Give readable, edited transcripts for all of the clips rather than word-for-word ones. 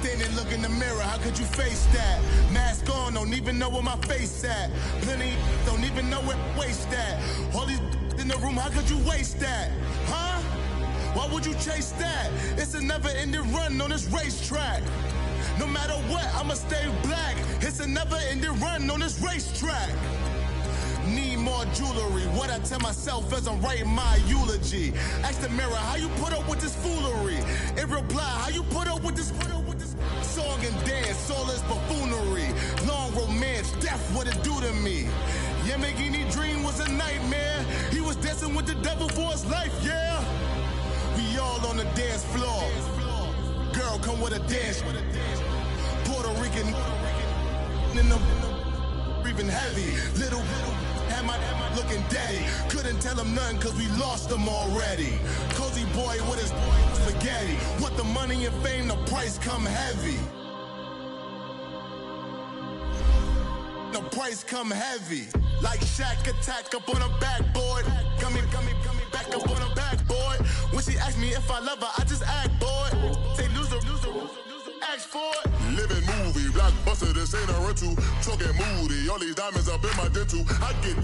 Standing, look in the mirror, how could you face that? Mask on, don't even know where my face at. Plenty, don't even know where waste at. All these in the room, how could you waste that? Huh? Why would you chase that? It's a never-ending run on this racetrack. No matter what, I'ma stay black. It's a never-ending run on this racetrack. Need more jewelry. What I tell myself as I'm writing my eulogy. Ask the mirror, how you put up with this foolery? In reply, how you put up with this song and dance, all this buffoonery. Long romance, death, what it do to me? Yamagini dream was a nightmare. He was dancing with the devil for his life, yeah. We all on the dance floor. Girl, come with a dance. Puerto Rican in the breathing heavy. Little had my looking daddy. Couldn't tell him nothing cause we lost him already. Cozy boy with his spaghetti. What the money and fame, the price come heavy. The price come heavy. Like Shaq attack up on a backboard. Coming back up on a backboard. When she asked me if I love her, I just act bored. Say loser, ask for it. Living movie, blockbuster, this ain't a rental. Talking moody, all these diamonds up in my dental. I get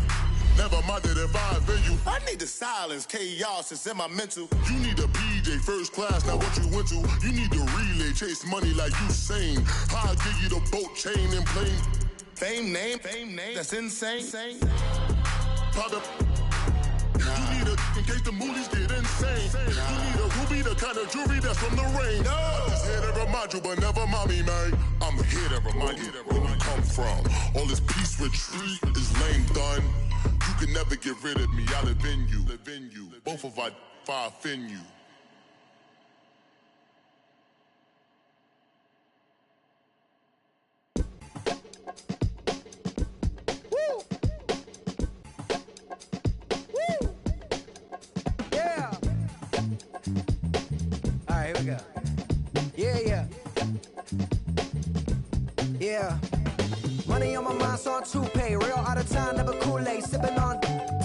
never minded if I offend you. I need the silence, chaos is in my mental. You need a PJ, first class, not what you went to. You need the relay, chase money like you sane. I'll give you the boat, chain, and plane. Fame name, that's insane. Pop up. You need a, in case the movies get insane. You need a ruby, the kind of jewelry that's from the rain. I'm just here to remind you, but never mommy, man. I'm here to remind you where we come from. All this peace retreat is lame done. You can never get rid of me, I live in you. Both of our fire offend you. Here we go. Yeah. Money on my mind, so on toupee. Real out of time, never Kool-Aid. Sipping on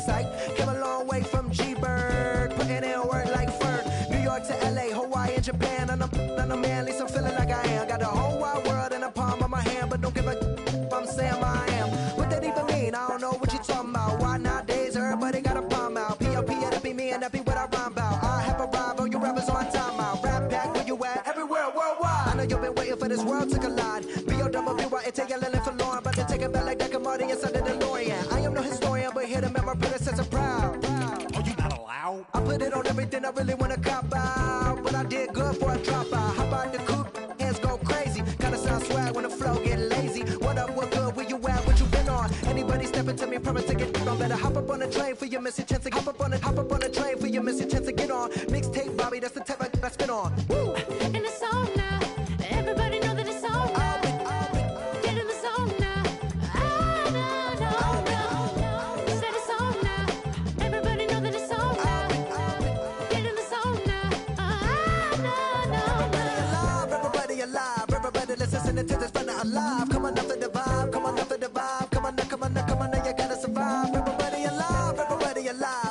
sight. Came a long way from G-Bird. Putting in work like Ferg. New York to LA, Hawaii and Japan. And I'm man, at least I'm feeling like I am. Got the whole wide world in the palm of my hand. But don't give a I'm saying I am. What that even mean? I don't know what you talking about. Why nowadays everybody got a palm out? P.O.P. that be me and that be what I rhyme about. I have arrived on you rappers on time out. Rap back where you at? Everywhere, worldwide. I know you've been waiting for this world to collide. B-O-W-Y-N-T-L-L for Lauren. About to take it back like that Marty inside the DeLorean. I am no historian, but here to make my predecessor proud. Oh, you not allowed? I put it on everything I really wanna cop out. But I did good for a drop out. How about the coupe? Hands go crazy. Kinda sound swag when the flow get lazy. What up, what good? Where you at? What you been on? Anybody stepping to me, promise to get on. Better hop up on the train for your missing chance to hop up on the train for your missing chance to get on. Mixtape Bobby, that's the type I spit on. Woo! And it's on now. Everybody know that it's on now. Get in the zone now. No. Said it's on now. Everybody know that it's on now. Get in the zone now. No. Everybody alive. Everybody listening to this fun alive. Come on up for the vibe. Come on up for the vibe. Come on now, you gotta survive. Everybody alive.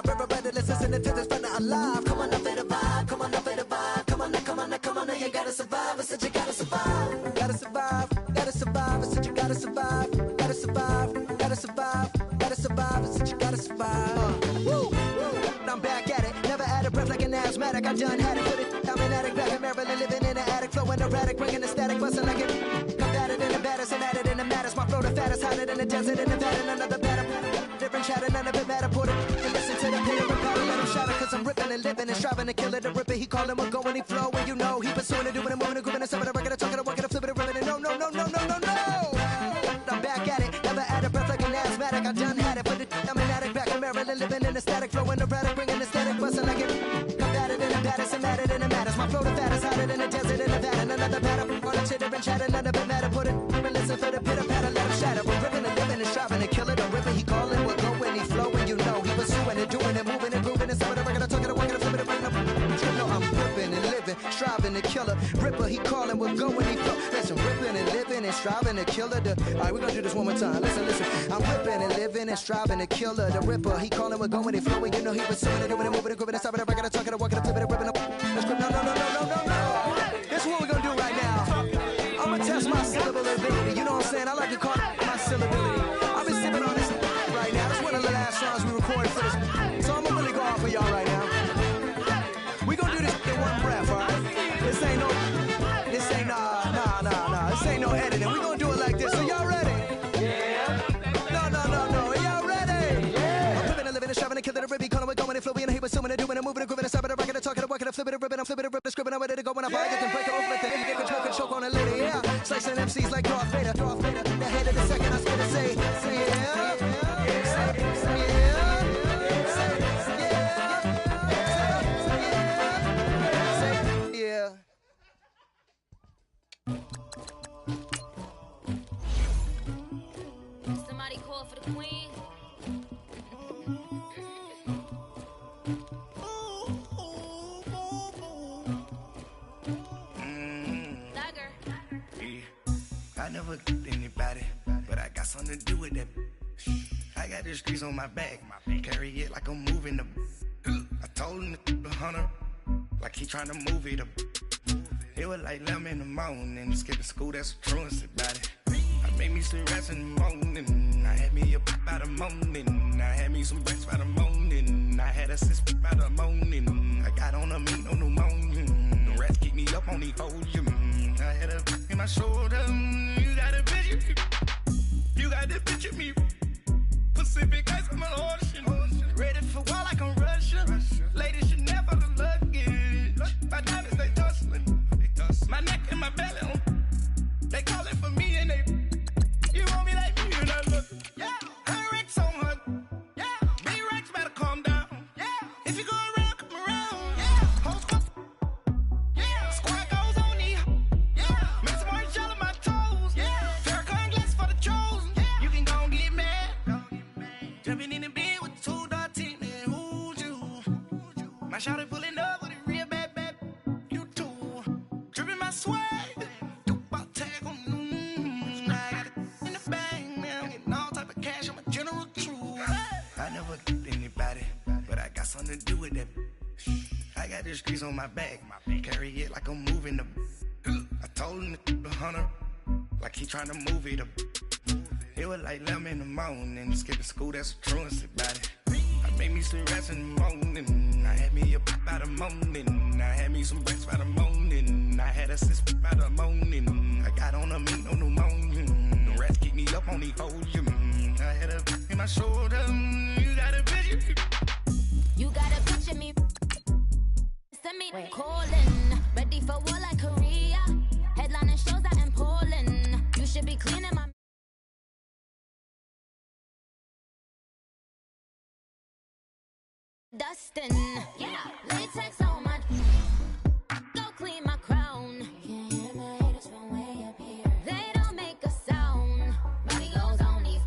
Everybody listening to this fun alive. Come on up for the vibe. Come on up for the vibe. Come on now, you gotta survive. I said you gotta survive. Gotta survive. I said you gotta survive. Gotta survive. I said you gotta survive. Woo! I'm back at it. Never out of breath like an asthmatic. I done had it. Put it. I'm an addict back in Maryland, living in an attic, flowing erratic, bringing the static, busting like it. Combated in the baddest and added in the matters. My flow the fattest, hotter than the desert in Nevada. None of the batter. Different chatter, none of it matter. Put it and listen to the pitter and patter. Let him shatter, cause I'm ripping and living and striving to kill it. The ripper, he call him a go when he flow. And you know he pursuing it, doing it, moving it, grooving it, some of the record, talking, walking, flipping it, ripping it. No. I'm back at it. Never out of breath like an asthmatic. I done had it. Put it. I'm an addict back in Maryland, living in the static, flowing erratic, bringing the static, busting like it. Combated in the baddest and matted in the matters. My flow the fattest, hotter than the desert in Nevada. None of the batter. On the chitter and chatter, none of it matter. Put it. And listen for the pitter patter, let him shatter. We're ripping and living and striving to kill it. The ripper, he calling, we're going, he flowing. You know he pursuing it, doing it, moving and grooving. And some of the record, talking, walking, flipping it, bringing up. You know I'm ripping and living, striving to kill it. Ripper, he calling, we're going, he flow. Listen, ripping and living and striving to kill it. Alright, we're gonna do this one more time. Listen. I'm ripping and living and striving to kill it. The ripper, he calling, we're going, he flowing. You know he pursuing it, doing it, moving and grooving. And some of the record, talking, walking, flipping it, ripping up. No. This is what we're gonna do right now. saying? I like to call it my syllability. I've been sipping on this right now. It's one of the last songs we recorded for this. So I'm gonna really go off for y'all right now. We gonna do this in one breath, all right? This ain't no editing. We gonna do it like this. So y'all ready? Yeah. No. Y'all ready? Yeah. I'm flipping and living and shoving and killing the ribbon, calling it going and flowing and he was assuming and doing and moving and grooving and stopping and rocking and talking and working and flipping and ripping. I'm flipping and ripping, scribbling. I'm ready to go when I find it and break it open. Then you get control, can choke on a lady. Yeah. Slicing MCs like Darth Vader. The head of the second I spit and say yeah. Somebody call for the queen. I never did anybody, but I got something to do with that. I got the streets on my back, carry it like I'm moving the. I told him the hunter, like he trying to move it up. It was like 11 in the morning, skipping school, that's a truancy about it. I made me some rest in the morning, I had me a pop by the morning, I had me some breaks by the morning, I had a sis by the morning, I got on a meat, no pneumonia, the rats keep me up on the podium, I had a in my shoulder, you got a bitch, you got the bitch of me, Pacific ice on my ocean, ready for war like I'm Russian, ladies should never the luggage, my diamonds they tussling. My neck and my belly on. They calling for me and they. You want me like me and I look. Yeah. Her Rex on her. Yeah. Me Rex better calm down. Yeah. If you go around, come around. Yeah. Hoes fuck. Yeah. Squad goes on me. Yeah. Make some orange gel on my toes. Yeah. Farrakhan glass for the chosen. Yeah. You can go and get mad. Jumping in the bed with 2 dark teeth, man. Who's you? My shawty pulling up with a real bad. Swag, about tag on I got it in the bag, man. Getting all type of cash, I'm a general truth. I never did anybody, but I got something to do with that. I got the streets on my back, carry it like I'm moving the. I told him the hunter, like he trying to move it up. It was like 11 in the morning, skipping school, that's a truancy about it. I made me some rest in the morning, I had me a pop by the morning, I had me some breaks by the morning, I had a sis by the morning, I got on a meat, no pneumonia, the rats keep me up on the podium, I had a in my shoulder, you got a bitch, You got a bitch of me. Send me calling, ready for war like Korea. Headlining shows out in Poland. You should be cleaning my. Dustin, yeah, latex on my. Go clean my crown. Can't hear my haters from way up here. They don't make a sound. Money goes on these.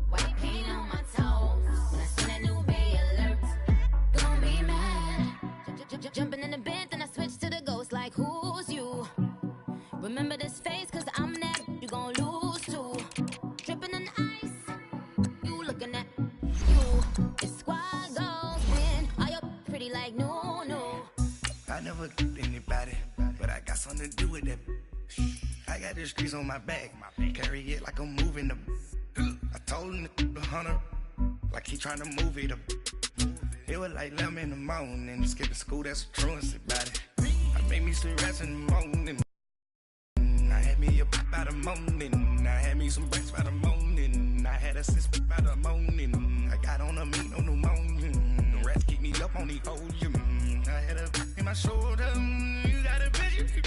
White paint on my toes. When I see that new Bay alert, gon' be mad. Jumping in the bed, then I switch to the ghost like who's you? Remember this face, cause I'm that you gon' lose too. Dripping in ice, you looking at you. It's squad goals win. Are you pretty like no? I never did anybody, but I got something to do with that. I got the streets on my back, carry it like I'm moving the. I told him the hunter, like he trying to move it up. It was like 11 in the morning, skipping school, that's a truancy about it. I made me some rest in the morning. I had me a pop by the morning, I had me some breaks by the morning, I had a sis by the morning, I got on a meat, no pneumonia, the rats keep me up on the podium, I had a in my shoulder, you got a bitch,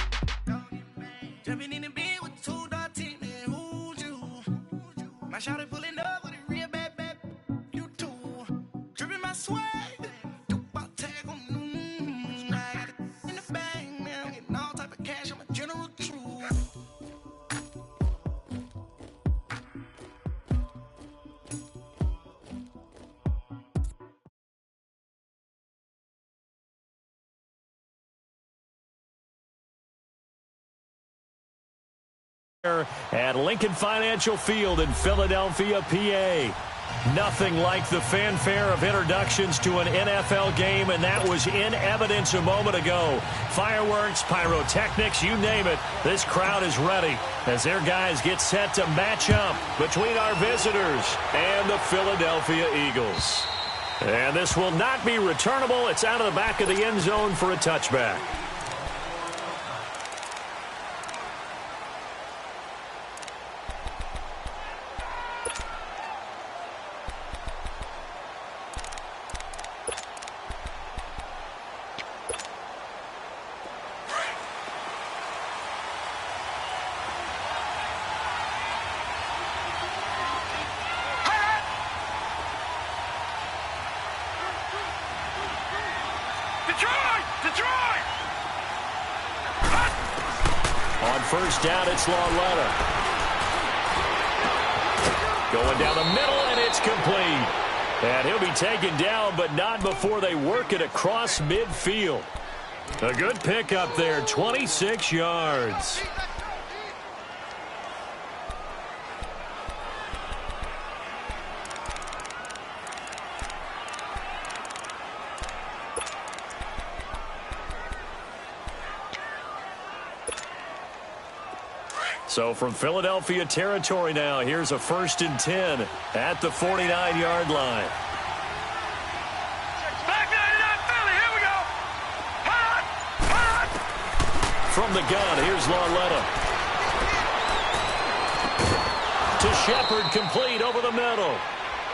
jumping in the bed with 2 dark teeth, man, who's you? My shawty pulling up with a real bad, you too, dripping my swag, about tag on I got it in the bag, man, getting all type of cash, I'm a general truth. At Lincoln Financial Field in Philadelphia, PA. Nothing like the fanfare of introductions to an NFL game, and that was in evidence a moment ago. Fireworks, pyrotechnics, you name it. This crowd is ready as their guys get set to match up between our visitors and the Philadelphia Eagles. And this will not be returnable. It's out of the back of the end zone for a touchback. On first down, it's Lauletta. Going down the middle, and it's complete. And he'll be taken down, but not before they work it across midfield. A good pickup there, 26 yards. So from Philadelphia territory now, here's a 1st and 10 at the 49-yard line. Back 99 Philly, here we go. Hot. From the gun, here's Lauletta. To Shepard, complete over the middle.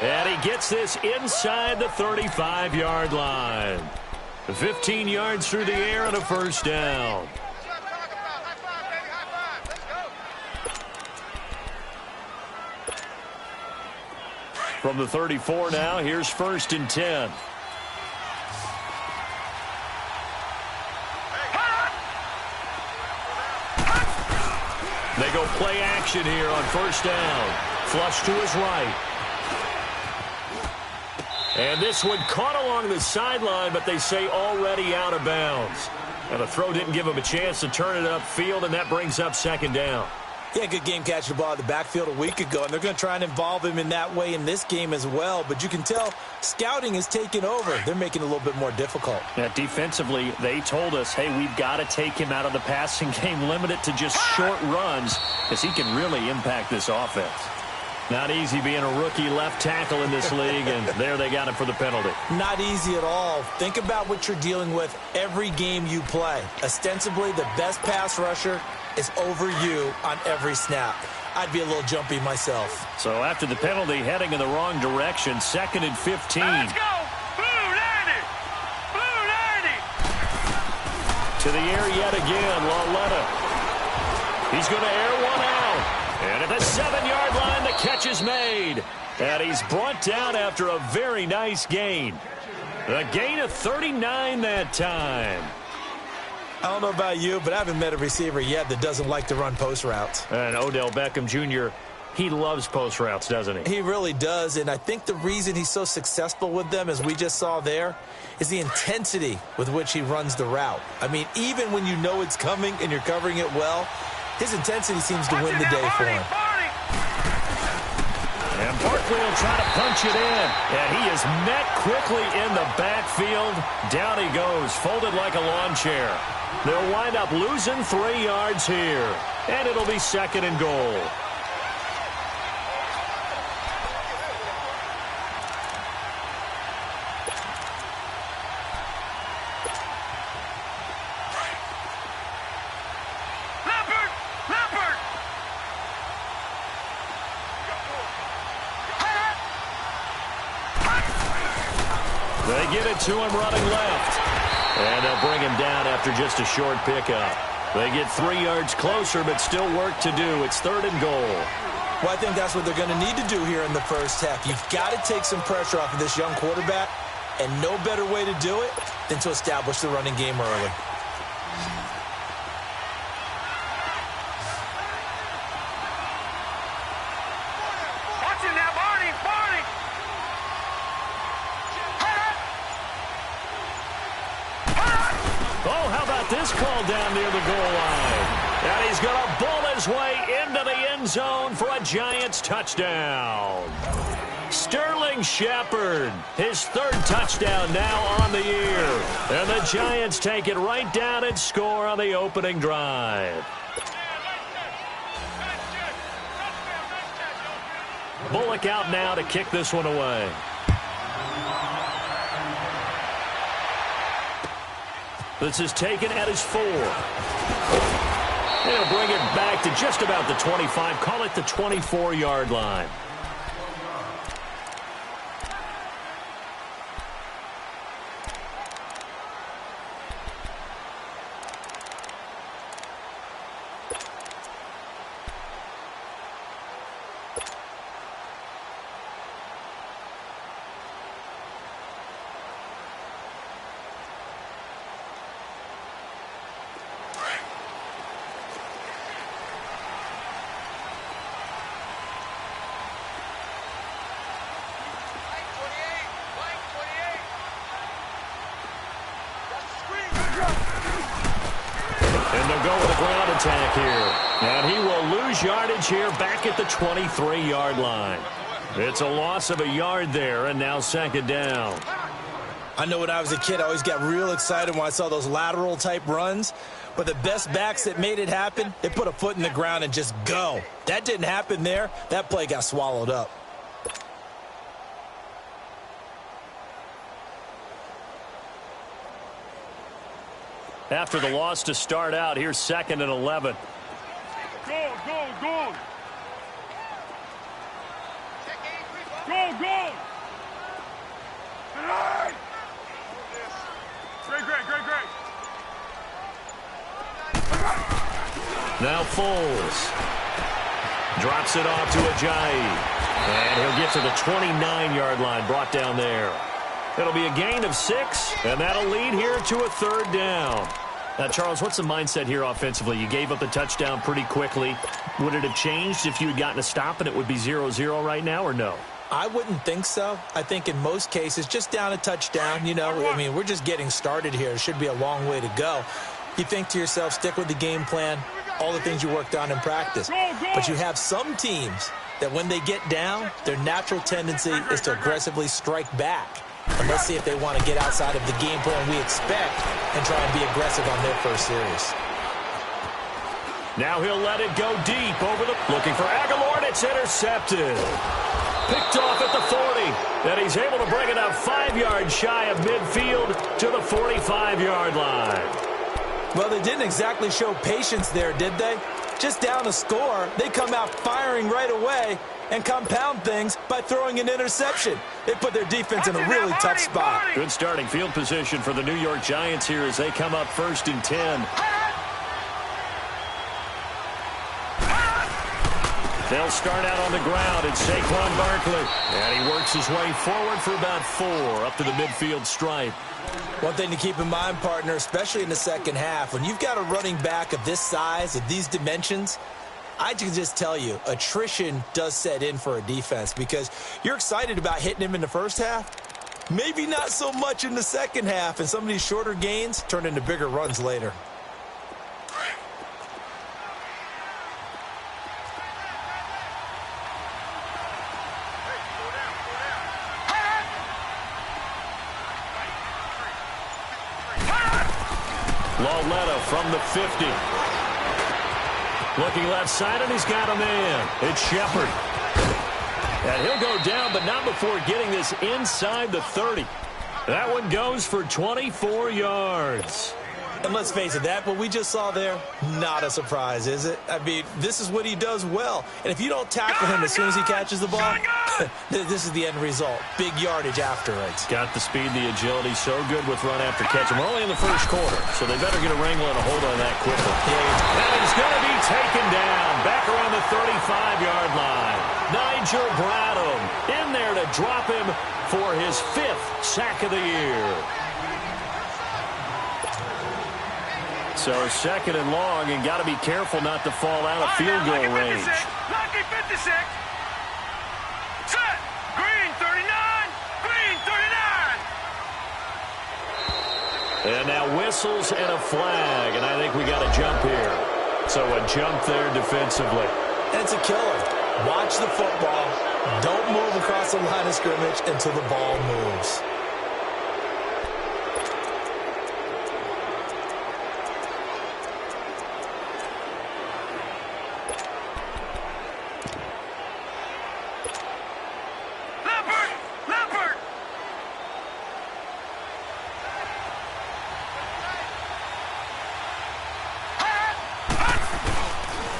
And he gets this inside the 35-yard line. 15 yards through the air and a 1st down. From the 34 now, here's 1st and 10. They go play action here on 1st down. Flush to his right. And this one caught along the sideline, but they say already out of bounds. And the throw didn't give him a chance to turn it upfield, and that brings up 2nd down. Yeah, good game catching the ball in the backfield a week ago, and they're going to try and involve him in that way in this game as well. But you can tell scouting is taking over. They're making it a little bit more difficult. Yeah, defensively, they told us, hey, we've got to take him out of the passing game, limit it to just short runs, because he can really impact this offense. Not easy being a rookie left tackle in this league, and there they got him for the penalty. Not easy at all. Think about what you're dealing with every game you play. Ostensibly, the best pass rusher is over you on every snap. I'd be a little jumpy myself. So after the penalty, heading in the wrong direction, 2nd and 15. Let's go. Blue 90. Blue 90. To the air yet again, Lauletta. He's going to air one out. And at the 7-yard line, the catch is made. And he's brought down after a very nice gain. A gain of 39 that time. I don't know about you, but I haven't met a receiver yet that doesn't like to run post routes. And Odell Beckham Jr., he loves post routes, doesn't he? He really does, and I think the reason he's so successful with them, as we just saw there, is the intensity with which he runs the route. I mean, even when you know it's coming and you're covering it well, his intensity seems to win the day for him. And Barkley will try to punch it in. And he is met quickly in the backfield. Down he goes, folded like a lawn chair. They'll wind up losing 3 yards here. And it'll be 2nd and goal. They get it to him running left. And they'll bring him down after just a short pickup. They get 3 yards closer, but still work to do. It's 3rd and goal. Well, I think that's what they're going to need to do here in the first half. You've got to take some pressure off of this young quarterback, and no better way to do it than to establish the running game early. This call down near the goal line. And he's going to bull his way into the end zone for a Giants touchdown. Sterling Shepard, his third touchdown now on the year. And the Giants take it right down and score on the opening drive. Bullock out now to kick this one away. This is taken at his 4. They'll bring it back to just about the 25. Call it the 24-yard line. And they'll go with a ground attack here. And he will lose yardage here back at the 23-yard line. It's a loss of a yard there, and now second down. I know when I was a kid, I always got real excited when I saw those lateral-type runs. But the best backs that made it happen, they put a foot in the ground and just go. That didn't happen there. That play got swallowed up. After the loss to start out, here's 2nd and 11. Go, go, go. Go, go. Great. Now Foles drops it off to Ajayi. And he'll get to the 29-yard line, brought down there. It'll be a gain of 6, and that'll lead here to a third down. Now, Charles, what's the mindset here offensively? You gave up a touchdown pretty quickly. Would it have changed if you had gotten a stop and it would be 0-0 right now, or no? I wouldn't think so. I think in most cases, just down a touchdown, you know, I mean, we're just getting started here. It should be a long way to go. You think to yourself, stick with the game plan, all the things you worked on in practice. But you have some teams that when they get down, their natural tendency is to aggressively strike back. And let's see if they want to get outside of the game plan we expect and try and be aggressive on their first series. Now he'll let it go deep over the... Looking for Aguilar, and it's intercepted. Picked off at the 40. And he's able to bring it up 5 yards shy of midfield to the 45-yard line. Well, they didn't exactly show patience there, did they? Just down a score, they come out firing right away and compound things by throwing an interception. They put their defense in a really tough spot. Good starting field position for the New York Giants here as they come up 1st and 10. They'll start out on the ground. It's Saquon Barkley. And he works his way forward for about 4 up to the midfield stripe. One thing to keep in mind, partner, especially in the second half, when you've got a running back of this size, of these dimensions, I can just tell you, attrition does set in for a defense because you're excited about hitting him in the first half. Maybe not so much in the second half, and some of these shorter gains turn into bigger runs later. Lauletta from the 50. Looking left side, and he's got a man. It's Shepard. And he'll go down, but not before getting this inside the 30. That one goes for 24 yards. And let's face it, that what we just saw there, not a surprise, is it? I mean, this is what he does well. And if you don't tackle him as soon as he catches the ball, this is the end result. Big yardage after it. Got the speed, the agility, so good with run after catch. And we're only in the first quarter, so they better get a wrangle and a hold on that quickly. And he's going to be taken down back around the 35-yard line. Nigel Bradham in there to drop him for his 5th sack of the year. So 2nd and long, and got to be careful not to fall out of field goal range. Lucky 56. Set. Green 39. Green 39. And now whistles and a flag, and I think we got a jump here. So a jump there defensively. And it's a killer. Watch the football. Don't move across the line of scrimmage until the ball moves.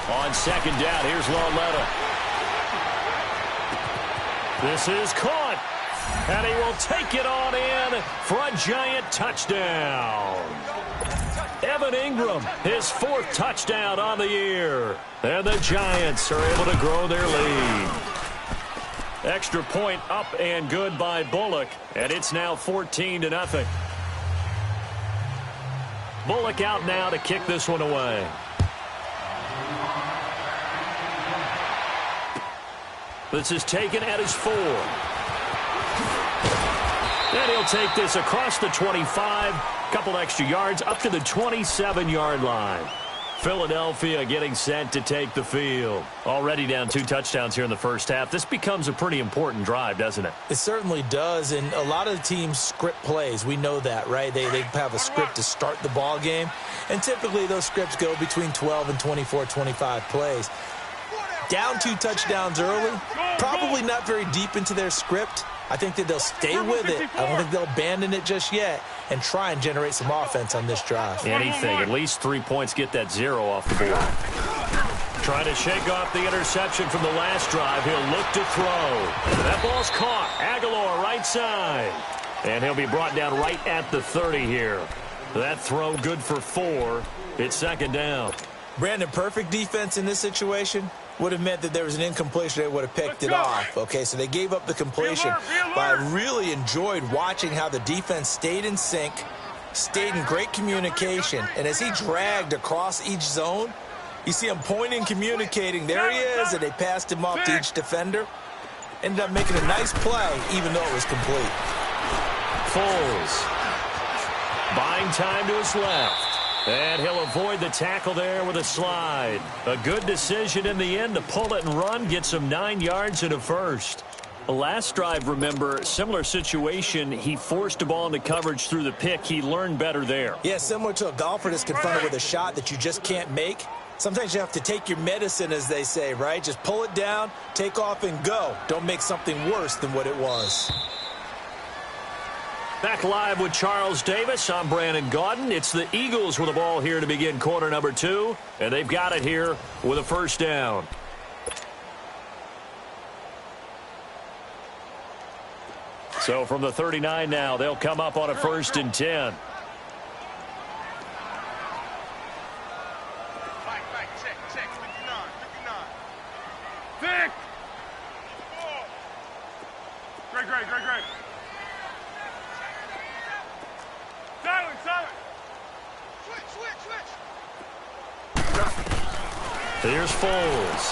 On second down, here's Loletta. This is caught, and he will take it on in for a giant touchdown. Evan Ingram, his 4th touchdown on the year. And the Giants are able to grow their lead. Extra point up and good by Bullock, and it's now 14-0. Bullock out now to kick this one away. This is taken at his 4. And he'll take this across the 25. Couple extra yards up to the 27-yard line. Philadelphia getting set to take the field. Already down 2 touchdowns here in the first half. This becomes a pretty important drive, doesn't it? It certainly does, and a lot of the teams script plays. We know that, right? They have a script to start the ball game, and typically those scripts go between 12 and 24, 25 plays. Down 2 touchdowns early, probably not very deep into their script. I think that they'll stay with it. I don't think they'll abandon it just yet and try and generate some offense on this drive. Anything. At least 3 points, get that 0 off the board. Trying to shake off the interception from the last drive. He'll look to throw. That ball's caught. Aguilar right side. And he'll be brought down right at the 30 here. That throw good for 4. It's second down. Brandon, perfect defense in this situation would have meant that there was an incompletion. They would have picked it off. Okay, so they gave up the completion. But I really enjoyed watching how the defense stayed in sync, stayed in great communication. And as he dragged across each zone, you see him pointing, communicating. There he is, and they passed him off to each defender. Ended up making a nice play, even though it was complete. Foles. Buying time to his left. And he'll avoid the tackle there with a slide. A good decision in the end to pull it and run, get some 9 yards and a first. The last drive, remember, similar situation. He forced a ball into coverage through the pick. He learned better there. Yeah, similar to a golfer that's confronted with a shot that you just can't make. Sometimes you have to take your medicine, as they say, right? Just pull it down, take off, and go. Don't make something worse than what it was. Back live with Charles Davis. I'm Brandon Gaudin. It's the Eagles with the ball here to begin quarter number 2. And they've got it here with a first down. So from the 39 now, they'll come up on a 1st and 10. Great. Silent. Switch. Here's Foles.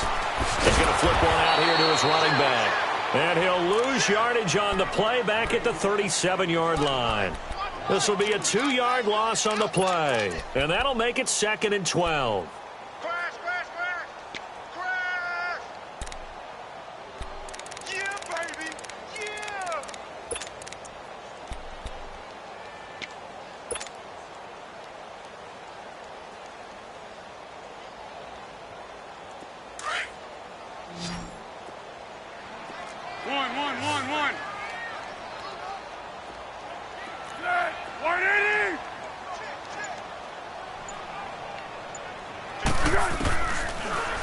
He's going to flip one out here to his running back. And he'll lose yardage on the play back at the 37-yard line. This will be a 2-yard loss on the play. And that'll make it 2nd and 12. Crash. Yeah, baby. Yeah. One. Set. 180.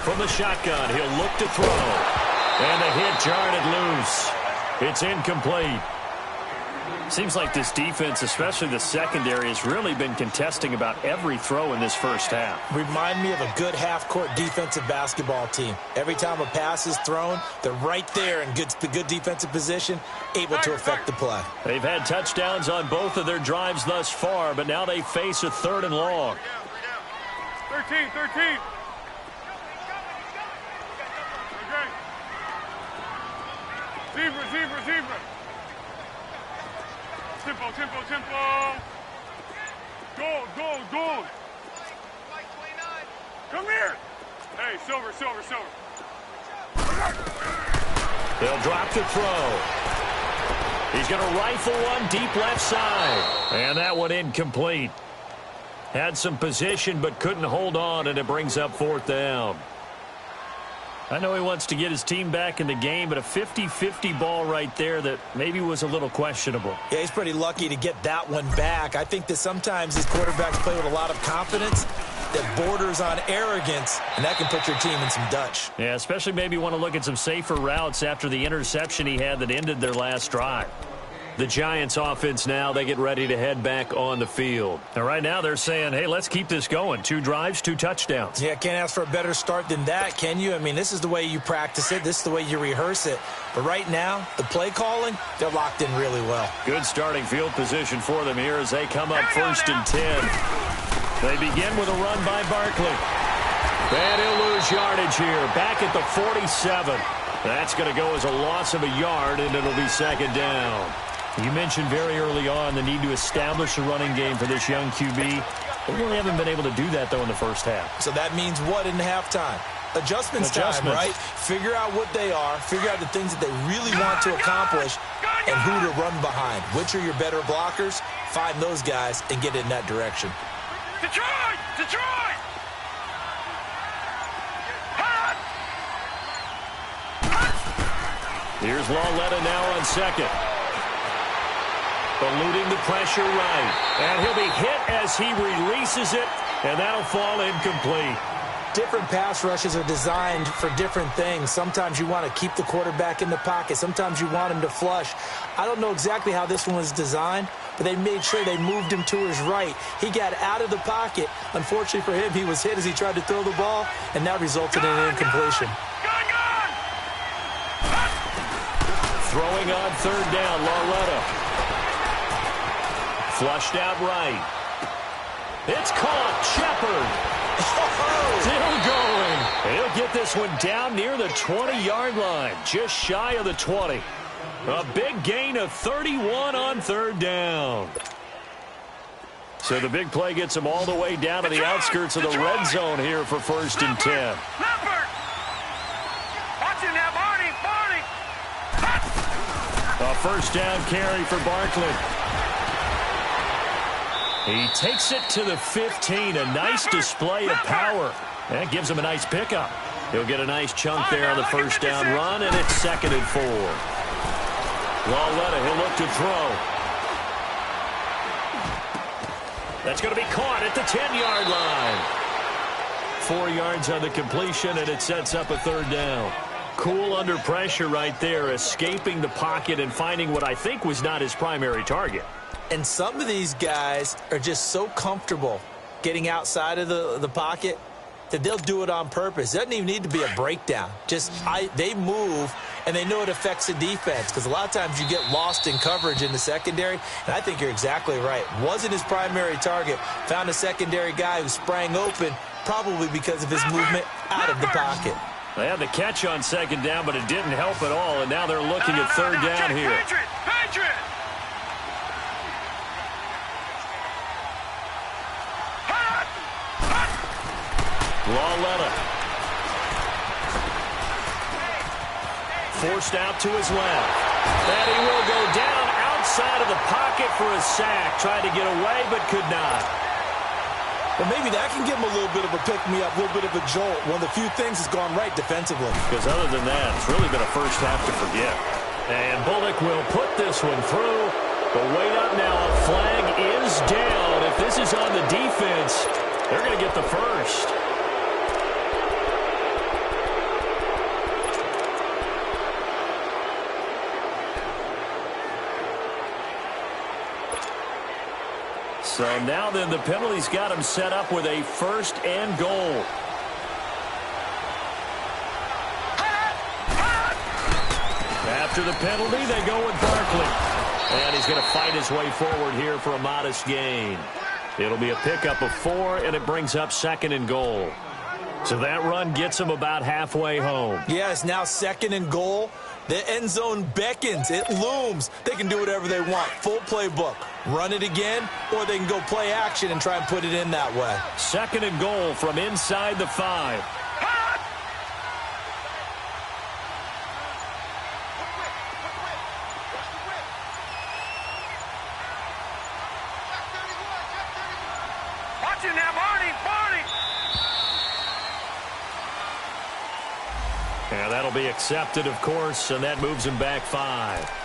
From the shotgun, he'll look to throw. And the hit jarred it loose. It's incomplete. Seems like this defense, especially the secondary, has really been contesting about every throw in this first half. Remind me of a good half-court defensive basketball team. Every time a pass is thrown, they're right there in good defensive position, able to affect the play. They've had touchdowns on both of their drives thus far, but now they face a 3rd and long. 13. Okay. Zebra. Tempo. Gold. Come here. Hey, silver. They'll drop the throw. He's going to rifle one deep left side. And that one incomplete. Had some position but couldn't hold on, and it brings up 4th down. I know he wants to get his team back in the game, but a 50-50 ball right there that maybe was a little questionable. Yeah, he's pretty lucky to get that one back. I think that sometimes these quarterbacks play with a lot of confidence that borders on arrogance, and that can put your team in some Dutch. Yeah, especially maybe want to look at some safer routes after the interception he had that ended their last drive. The Giants offense now, they get ready to head back on the field. And right now they're saying, hey, let's keep this going. 2 drives, 2 touchdowns. Yeah, can't ask for a better start than that, can you? I mean, this is the way you practice it. This is the way you rehearse it. But right now, the play calling, they're locked in really well. Good starting field position for them here as they come up 1st and 10. They begin with a run by Barkley. And he'll lose yardage here. Back at the 47. That's going to go as a loss of a yard, and it'll be 2nd down. You mentioned very early on the need to establish a running game for this young QB. They really haven't been able to do that, though, in the first half. So that means what in halftime? Adjustments time, right? Figure out what they are, figure out the things that they really want to accomplish, and who to run behind. Which are your better blockers? Find those guys and get in that direction. Detroit! Detroit! Here's Lawletta now on 2nd. Eluding the pressure right. And he'll be hit as he releases it, and that'll fall incomplete. Different pass rushes are designed for different things. Sometimes you want to keep the quarterback in the pocket. Sometimes you want him to flush. I don't know exactly how this one was designed, but they made sure they moved him to his right. He got out of the pocket. Unfortunately for him, he was hit as he tried to throw the ball, and that resulted in an incompletion. Throwing on 3rd down, Lawletta. Flushed out right. It's caught. Shepard. Still going. He'll get this one down near the 20-yard line. Just shy of the 20. A big gain of 31 on 3rd down. So the big play gets him all the way down to the outskirts of the red zone here for 1st and 10. A 1st down carry for Barkley. He takes it to the 15. A nice display of power. That gives him a nice pickup. He'll get a nice chunk there on the 1st down run, and it's 2nd and 4. Lawletta, he'll look to throw. That's going to be caught at the 10-yard line. 4 yards on the completion, and it sets up a 3rd down. Cool under pressure right there, escaping the pocket and finding what I think was not his primary target. And some of these guys are just so comfortable getting outside of the pocket that they'll do it on purpose. It doesn't even need to be a breakdown. They move, and they know it affects the defense because a lot of times you get lost in coverage in the secondary, and I think you're exactly right. Wasn't his primary target. Found a secondary guy who sprang open, probably because of his movement out of the pocket. They had the catch on 2nd down, but it didn't help at all, and now they're looking at 3rd down here. Patriot! Lawletta. Forced out to his left. And he will go down outside of the pocket for a sack. Tried to get away, but could not. Well, maybe that can give him a little bit of a pick-me-up, a little bit of a jolt. One of the few things that's gone right defensively. Because other than that, it's really been a first half to forget. And Bullock will put this one through. But wait up now. A flag is down. If this is on the defense, they're going to get the first. So now then the penalty's got him set up with a 1st and goal. After the penalty, they go with Barkley. And he's going to fight his way forward here for a modest gain. It'll be a pickup of 4, and it brings up 2nd and goal. So that run gets him about halfway home. Yeah, it's now 2nd and goal. The end zone beckons. It looms. They can do whatever they want. Full playbook. Run it again, or they can go play action and try and put it in that way. 2nd and goal from inside the 5. And that'll be accepted, of course, and that moves him back 5.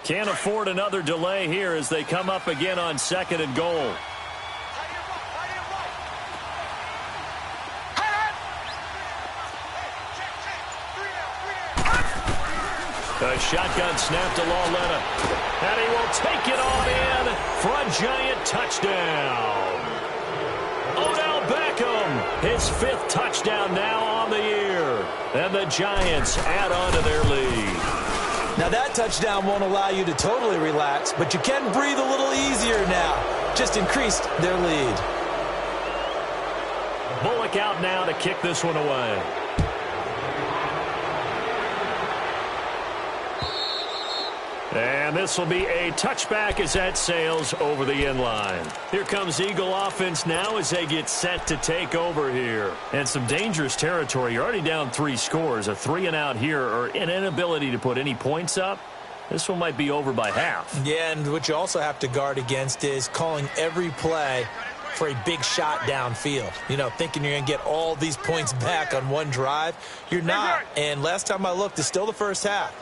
Can't afford another delay here as they come up again on 2nd and goal. A shotgun snap to Lauletta. And he will take it on in for a giant touchdown. Odell Beckham, his 5th touchdown now on the year. And the Giants add on to their lead. Now, that touchdown won't allow you to totally relax, but you can breathe a little easier now. Just increased their lead. Bullock out now to kick this one away. And this will be a touchback as that sails over the end line. Here comes Eagle offense now as they get set to take over here. And some dangerous territory. You're already down 3 scores. A 3-and-out here or an inability to put any points up. This one might be over by half. Yeah, and what you also have to guard against is calling every play for a big shot downfield. You know, thinking you're going to get all these points back on one drive. You're not. And last time I looked, it's still the first half.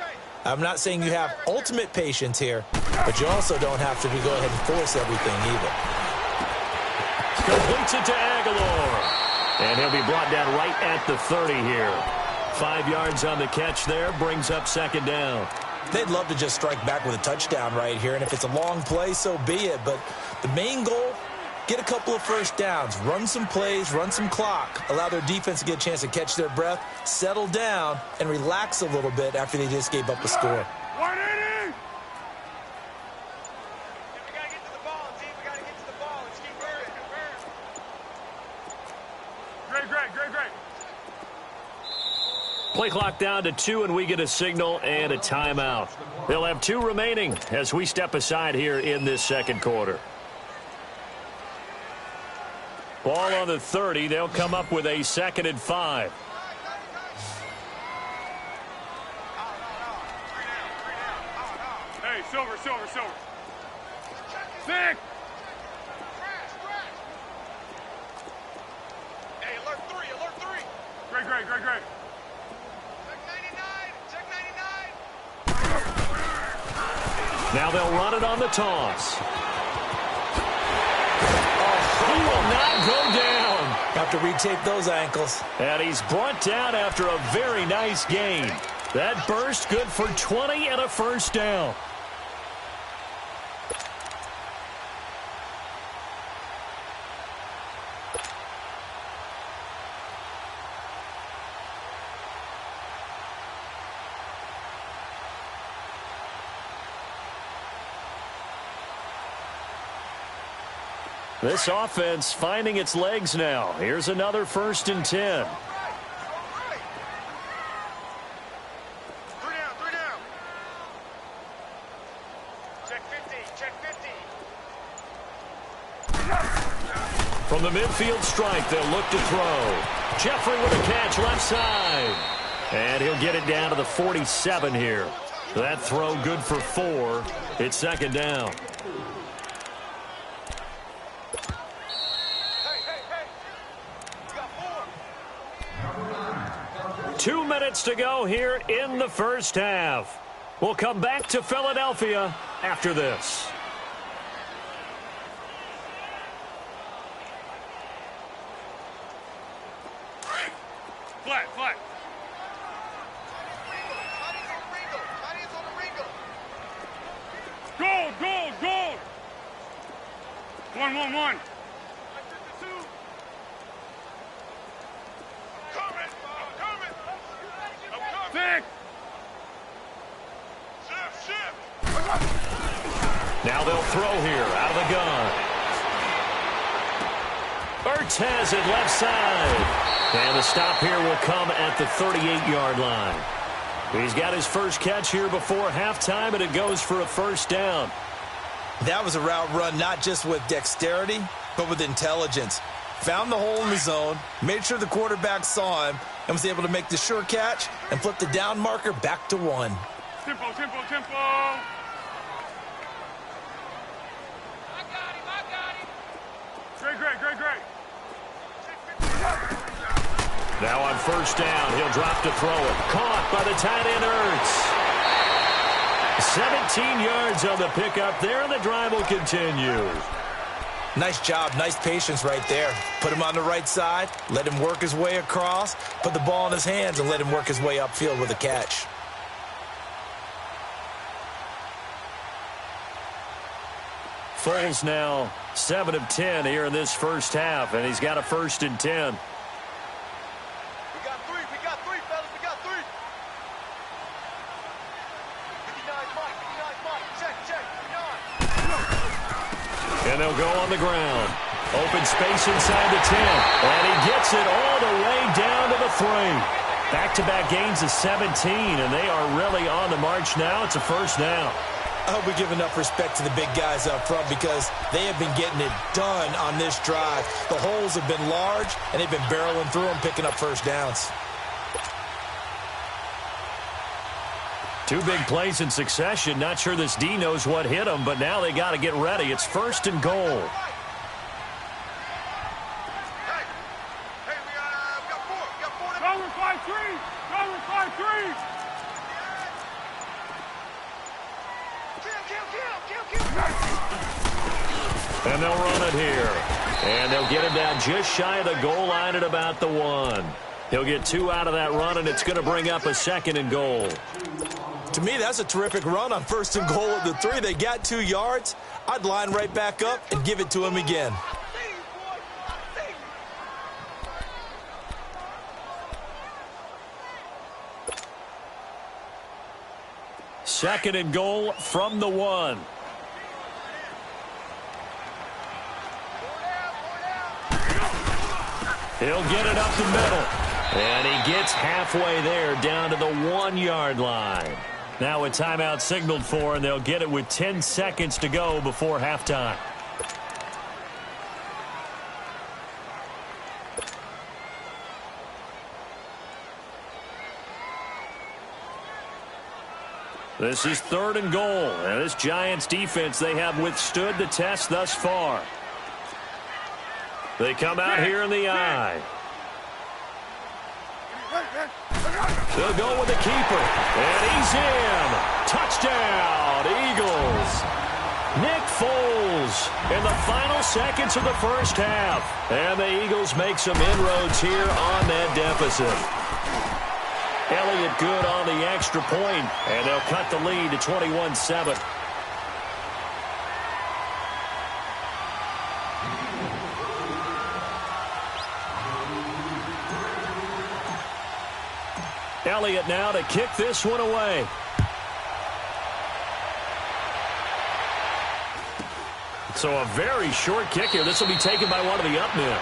I'm not saying you have ultimate patience here, but you also don't have to go ahead and force everything either. Completes it to Aguilar. And he'll be brought down right at the 30 here. 5 yards on the catch there, brings up 2nd down. They'd love to just strike back with a touchdown right here, and if it's a long play, so be it. But the main goal, get a couple of first downs, run some plays, run some clock, allow their defense to get a chance to catch their breath, settle down, and relax a little bit after they just gave up a score. 180! We got to get to the ball, team. We got to get to the ball. Let's keep burning. Great. Play clock down to 2, and we get a signal and a timeout. They'll have 2 remaining as we step aside here in this 2nd quarter. Ball on the 30. They'll come up with a 2nd and 5. Hey, silver. Sick! Hey, alert 3. Great. Check 99. Now they'll run it on the toss. He will not go down. Have to retape those ankles. And he's brought down after a very nice gain. That burst good for 20 and a first down. This offense finding its legs now. Here's another 1st and 10. 3 down. Check 50. From the midfield stripe, they'll look to throw. Jeffrey with a catch left side. And he'll get it down to the 47 here. That throw good for 4. It's 2nd down. We got 4. 2 minutes to go here in the first half. We'll come back to Philadelphia after this. Flat. Gold. 1. Coming. Thick! Shift. Now they'll throw here out of the gun. Ertz has it left side. And the stop here will come at the 38-yard line. He's got his first catch here before halftime, and it goes for a first down. That was a route run not just with dexterity, but with intelligence. Found the hole in the zone, made sure the quarterback saw him, and was able to make the sure catch and flip the down marker back to 1. Tempo, tempo, tempo. I got him. Great. Now on first down, he'll drop to throw it. Caught by the tight end, Ertz. 17 yards on the pickup there, and the drive will continue. Nice job, nice patience right there. Put him on the right side, let him work his way across, put the ball in his hands, and let him work his way upfield with a catch. Foles now 7 of 10 here in this first half, and he's got a 1st and 10. We got three, fellas. We got three. 59's Mike. Check. 59. And they'll go on the ground. Open space inside the 10. And he gets it all the way down to the 3. Back-to-back gains of 17, and they are really on the march now. It's a first down. I hope we give enough respect to the big guys up front because they have been getting it done on this drive. The holes have been large, and they've been barreling through them, picking up first downs. 2 big plays in succession. Not sure this D knows what hit them, but now they got to get ready. It's 1st and goal. Hey, we got four. Go with 5-3. Kill. And they'll run it here. And they'll get him down just shy of the goal line at about the 1. He'll get 2 out of that run, and it's going to bring up a 2nd and goal. To me, that's a terrific run on 1st and goal at the 3. They got 2 yards. I'd line right back up and give it to him again. Second and goal from the 1. He'll get it up the middle. And he gets halfway there down to the 1-yard line. Now a timeout signaled for, and they'll get it with 10 seconds to go before halftime. This is 3rd and goal, and this Giants defense, they have withstood the test thus far. They come out here in the eye. They'll go with the keeper, and he's in. Touchdown, Eagles. Nick Foles in the final seconds of the first half, and the Eagles make some inroads here on that deficit. Elliott good on the extra point, and they'll cut the lead to 21-7. Elliott now to kick this one away. So a very short kick here. This will be taken by one of the up men.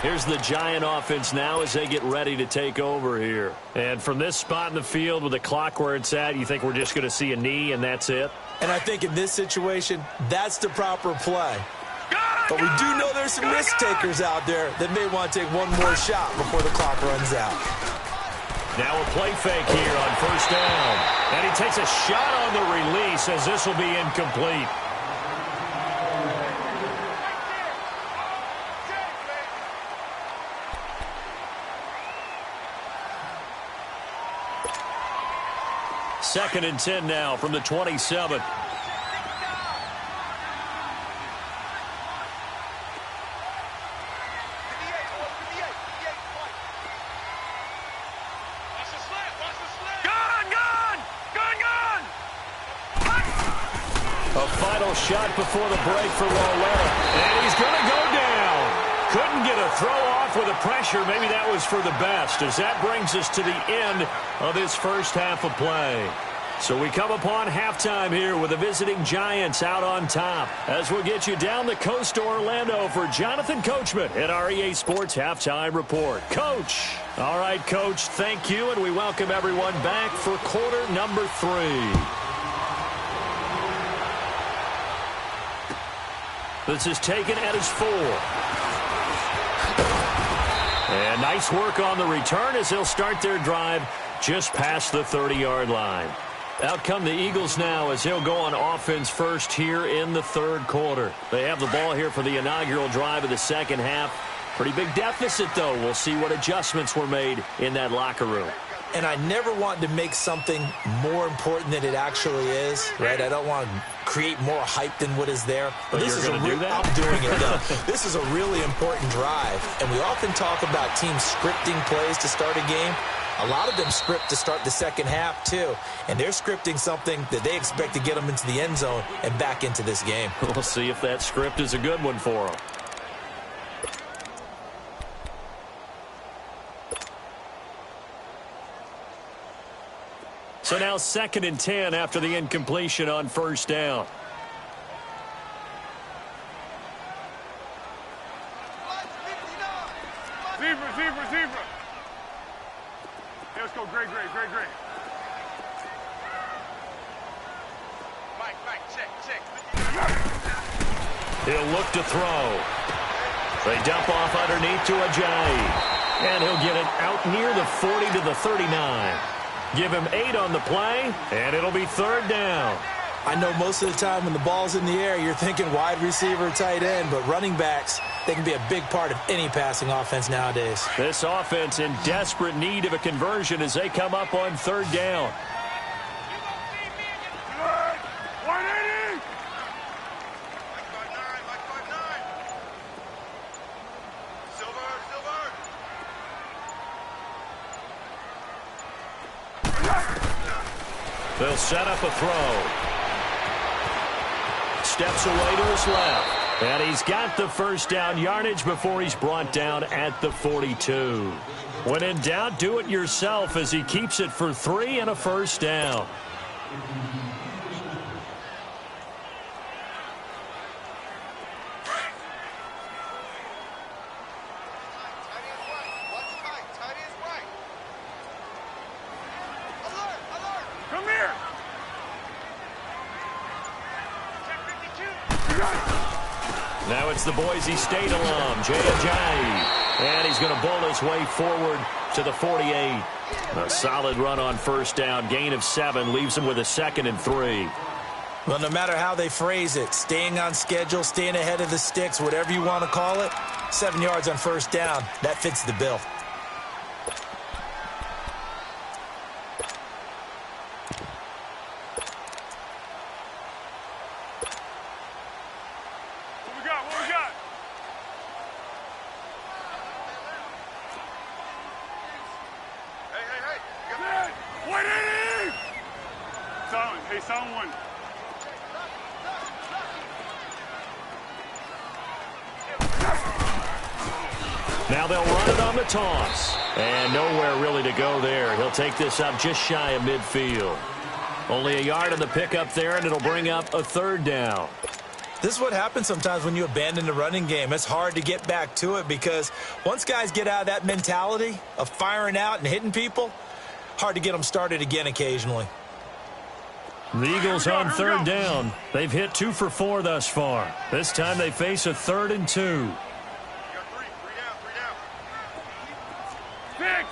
Here's the Giant offense now as they get ready to take over here. And from this spot in the field with the clock where it's at, you think we're just going to see a knee and that's it? And I think in this situation, that's the proper play. But we do know there's some risk takers out there that may want to take one more shot before the clock runs out. Now a play fake here on first down. And he takes a shot on the release as this will be incomplete. Second and 10 now from the 27. Shot before the break for Lawler, and he's going to go down. Couldn't get a throw off with the pressure. Maybe that was for the best, as that brings us to the end of this first half of play. So we come upon halftime here with the visiting Giants out on top, as we'll get you down the coast to Orlando for Jonathan Coachman at our EA Sports Halftime Report. Coach. All right, Coach, thank you, and we welcome everyone back for quarter number 3. This is taken at his 4. And nice work on the return as they'll start their drive just past the 30-yard line. Out come the Eagles now as they'll go on offense first here in the third quarter. They have the ball here for the inaugural drive of the second half. Pretty big deficit, though. We'll see what adjustments were made in that locker room. And I never want to make something more important than it actually is, right? I don't want to create more hype than what is there. But this is going to do that? I'm doing it, though. This is a really important drive. And we often talk about teams scripting plays to start a game. A lot of them script to start the second half, too. And they're scripting something that they expect to get them into the end zone and back into this game. We'll see if that script is a good one for them. So now 2nd and 10 after the incompletion on first down. Zebra. Hey, let's go. Great. Mike, check. He'll look to throw. They dump off underneath to Ajayi. And he'll get it out near the 40 to the 39. Give him 8 on the play, and it'll be 3rd down. I know most of the time when the ball's in the air, you're thinking wide receiver, tight end, but running backs, they can be a big part of any passing offense nowadays. This offense in desperate need of a conversion as they come up on 3rd down. 180! Mike 5-9. Silver. They'll set up a throw. Steps away to his left. And he's got the first down yardage before he's brought down at the 42. When in doubt, do it yourself as he keeps it for 3 and a first down. Come here! Now it's the Boise State alum, Jay Ajayi. And he's going to bowl his way forward to the 48. A solid run on first down. Gain of 7 leaves him with a 2nd and 3. Well, no matter how they phrase it, staying on schedule, staying ahead of the sticks, whatever you want to call it, 7 yards on first down, that fits the bill. What we got? Hey. Good. 180! Silent. Hey, silent one. Now they'll run it on the toss. And nowhere really to go there. He'll take this up just shy of midfield. Only a yard on the pickup there, and it'll bring up a 3rd down. This is what happens sometimes when you abandon the running game. It's hard to get back to it because once guys get out of that mentality of firing out and hitting people, hard to get them started again occasionally. The Eagles on 3rd down. They've hit 2 for 4 thus far. This time they face a 3rd and 2. You got 3 down. 6.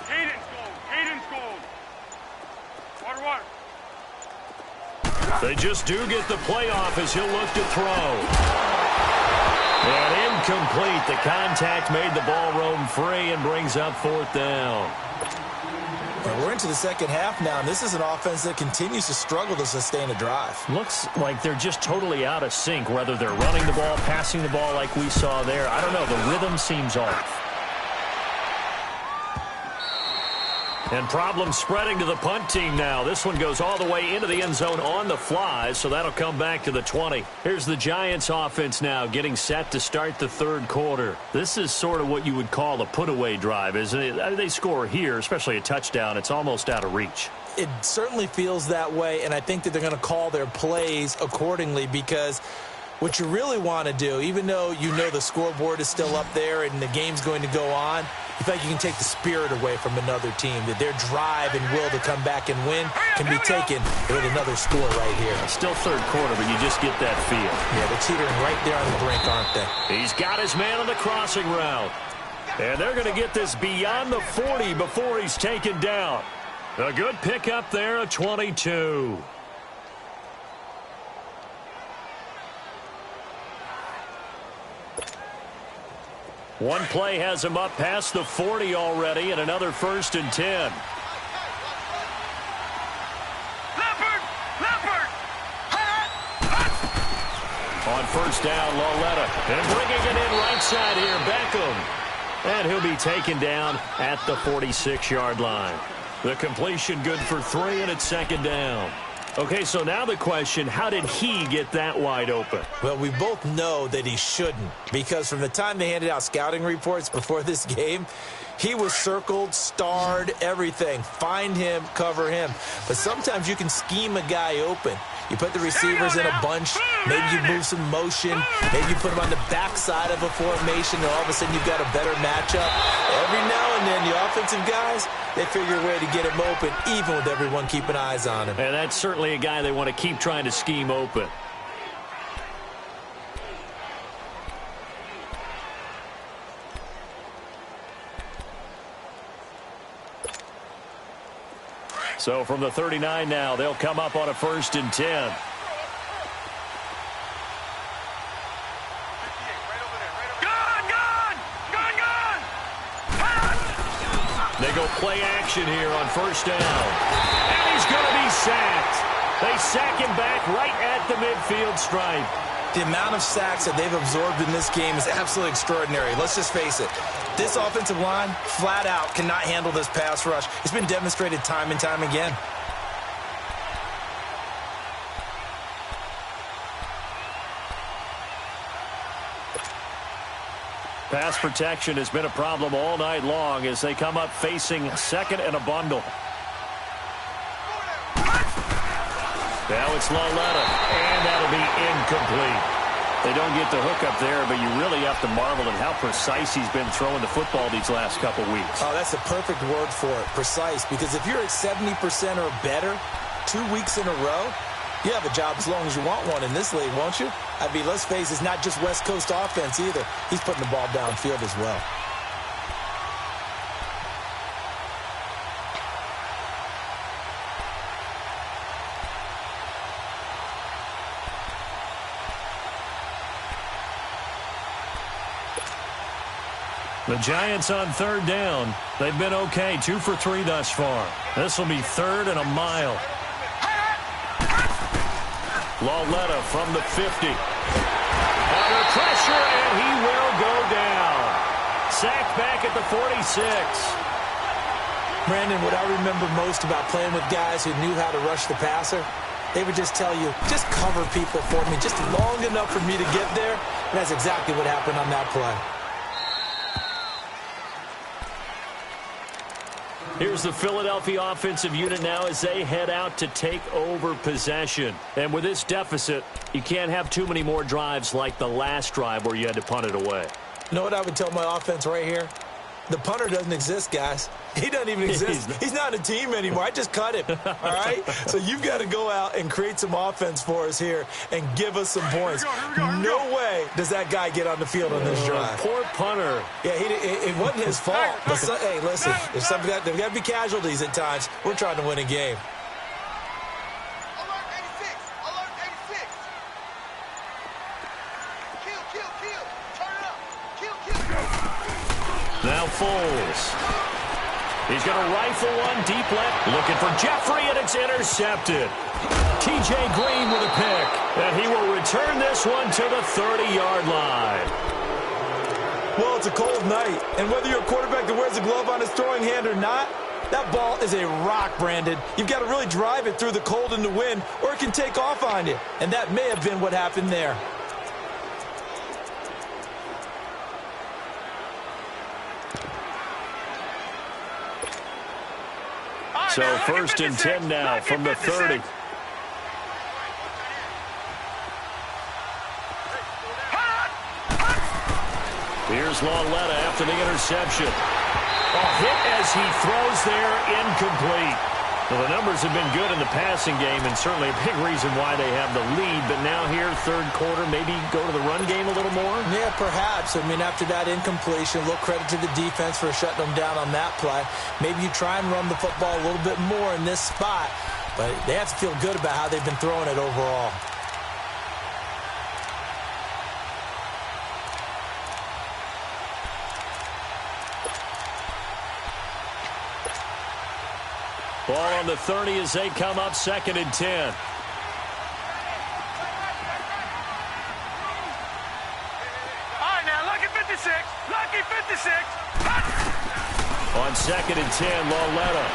Caden's gold. Water. They just do get the playoff as he'll look to throw. And incomplete. The contact made the ball roam free and brings up 4th down. Well, we're into the second half now, and this is an offense that continues to struggle to sustain a drive. Looks like they're just totally out of sync, whether they're running the ball, passing the ball like we saw there. I don't know. The rhythm seems off. And problems spreading to the punt team now. This one goes all the way into the end zone on the fly, so that'll come back to the 20. Here's the Giants offense now getting set to start the 3rd quarter. This is sort of what you would call a put-away drive, isn't it? They score here, especially a touchdown. It's almost out of reach. It certainly feels that way, and I think that they're going to call their plays accordingly because what you really want to do, even though you know the scoreboard is still up there and the game's going to go on, you feel like you can take the spirit away from another team, that their drive and will to come back and win can be taken with another score right here. Still third quarter, but you just get that feel. Yeah, they're teetering right there on the brink, aren't they? He's got his man on the crossing route. And they're going to get this beyond the 40 before he's taken down. A good pickup there, a 22. One play has him up past the 40 already, and another 1st and 10. On first down, Lauletta. And bringing it in right side here, Beckham. And he'll be taken down at the 46-yard line. The completion good for 3, and it's 2nd down. Okay, so now the question, how did he get that wide open? Well, we both know that he shouldn't, because from the time they handed out scouting reports before this game, he was circled, starred, everything. Find him, cover him. But sometimes you can scheme a guy open. You put the receivers in a bunch, maybe you move some motion, maybe you put them on the backside of a formation, and all of a sudden you've got a better matchup. Every now and then, the offensive guys, they figure a way to get him open, even with everyone keeping eyes on him. And that's certainly a guy they want to keep trying to scheme open. So from the 39 now, they'll come up on a 1st and 10. They go play action here on 1st down. And he's going to be sacked. They sack him back right at the midfield stripe. The amount of sacks that they've absorbed in this game is absolutely extraordinary. Let's just face it. This offensive line, flat out, cannot handle this pass rush. It's been demonstrated time and time again. Pass protection has been a problem all night long as they come up facing 2nd and a bundle. Now it's Lauletta, and that'll be incomplete. They don't get the hook up there, but you really have to marvel at how precise he's been throwing the football these last couple weeks. Oh, that's the perfect word for it, precise, because if you're at 70% or better 2 weeks in a row, you have a job as long as you want one in this league, won't you? I mean, let's face it, it's not just West Coast offense either. He's putting the ball downfield as well. The Giants on 3rd down. They've been okay, 2 for 3 thus far. This will be 3rd and a mile. Lauletta from the 50. Under pressure, and he will go down. Sacked back at the 46. Brandon, what I remember most about playing with guys who knew how to rush the passer, they would just tell you, just cover people for me, just long enough for me to get there. And that's exactly what happened on that play. Here's the Philadelphia offensive unit now as they head out to take over possession. And with this deficit, you can't have too many more drives like the last drive where you had to punt it away. You know what I would tell my offense right here? The punter doesn't exist, guys. He doesn't even exist. He's not a team anymore. I just cut him, all right? So you've got to go out and create some offense for us here and give us some points. No way does that guy get on the field on this drive. Poor punter. Yeah, it wasn't his fault. But hey, listen, there's got to be casualties at times. We're trying to win a game. Alert 86! Alert 86! Kill! Turn it up! Kill! Now Foles. He's going to rifle one deep left. Looking for Jeffrey, and it's intercepted. T.J. Green with a pick. And he will return this one to the 30-yard line. Well, it's a cold night. And whether you're a quarterback that wears a glove on his throwing hand or not, that ball is a rock, Brandon. You've got to really drive it through the cold and the wind, or it can take off on you. And that may have been what happened there. So 1st and 10 now from the 30. Here's Lauletta after the interception. Hit as he throws there, incomplete. Well, the numbers have been good in the passing game, and certainly a big reason why they have the lead. But now here, third quarter, maybe go to the run game a little more? Yeah, perhaps. I mean, after that incompletion, a little credit to the defense for shutting them down on that play. Maybe you try and run the football a little bit more in this spot, but they have to feel good about how they've been throwing it overall. Ball on the 30 as they come up 2nd and 10. All right, now, lucky 56. Lucky 56. On 2nd and 10, Lauletta.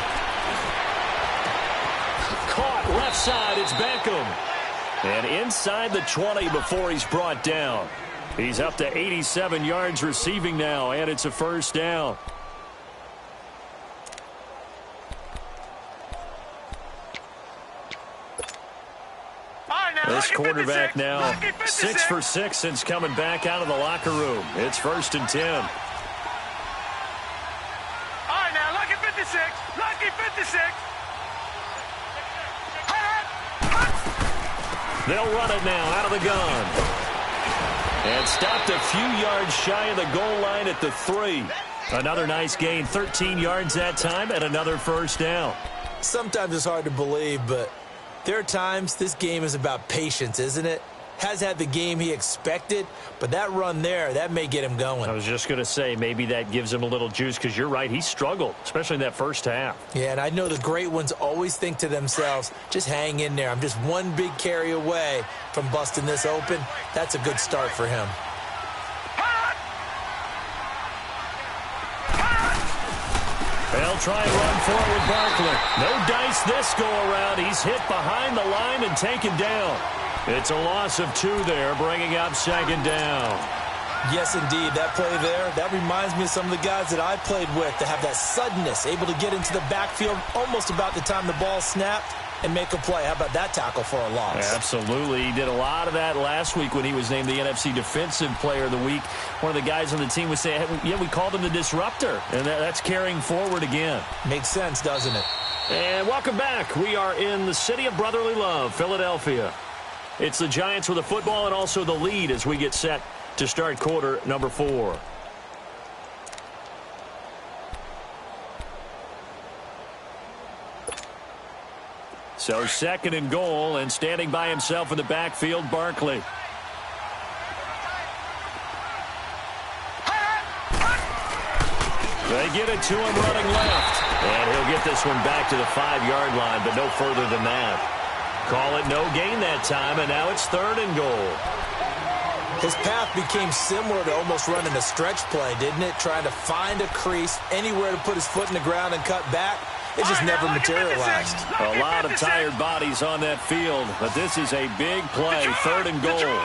Caught left side, it's Beckham. And inside the 20 before he's brought down. He's up to 87 yards receiving now, and it's a first down. This quarterback now 6 for 6 since coming back out of the locker room. It's 1st and 10. All right, now, lucky 56. Lucky 56. They'll run it now out of the gun. And stopped a few yards shy of the goal line at the 3. Another nice gain, 13 yards that time, and another first down. Sometimes it's hard to believe, but there are times this game is about patience, isn't it? Has had the game he expected, but that run there, that may get him going. I was just going to say, maybe that gives him a little juice, because you're right, he struggled, especially in that first half. Yeah, and I know the great ones always think to themselves, just hang in there. I'm just one big carry away from busting this open. That's a good start for him. They'll try and run forward with Barkley. No dice this go-around. He's hit behind the line and taken down. It's a loss of 2 there, bringing up 2nd down. Yes, indeed. That play there, that reminds me of some of the guys that I played with that have that suddenness, able to get into the backfield almost about the time the ball snapped and make a play. How about that tackle for a loss? Absolutely. He did a lot of that last week when he was named the NFC Defensive Player of the Week. One of the guys on the team would say, hey, yeah, we called him the disruptor, and that's carrying forward again. Makes sense, doesn't it? And welcome back. We are in the city of brotherly love, Philadelphia. It's the Giants with the football and also the lead as we get set to start quarter number 4. So 2nd and goal, and standing by himself in the backfield, Barkley. They get it to him running left. And he'll get this one back to the 5-yard line, but no further than that. Call it no gain that time, and now it's 3rd and goal. His path became similar to almost running a stretch play, didn't it? Trying to find a crease, anywhere to put his foot in the ground and cut back. It just never materialized. A lot of tired bodies on that field, but this is a big play, 3rd and goal.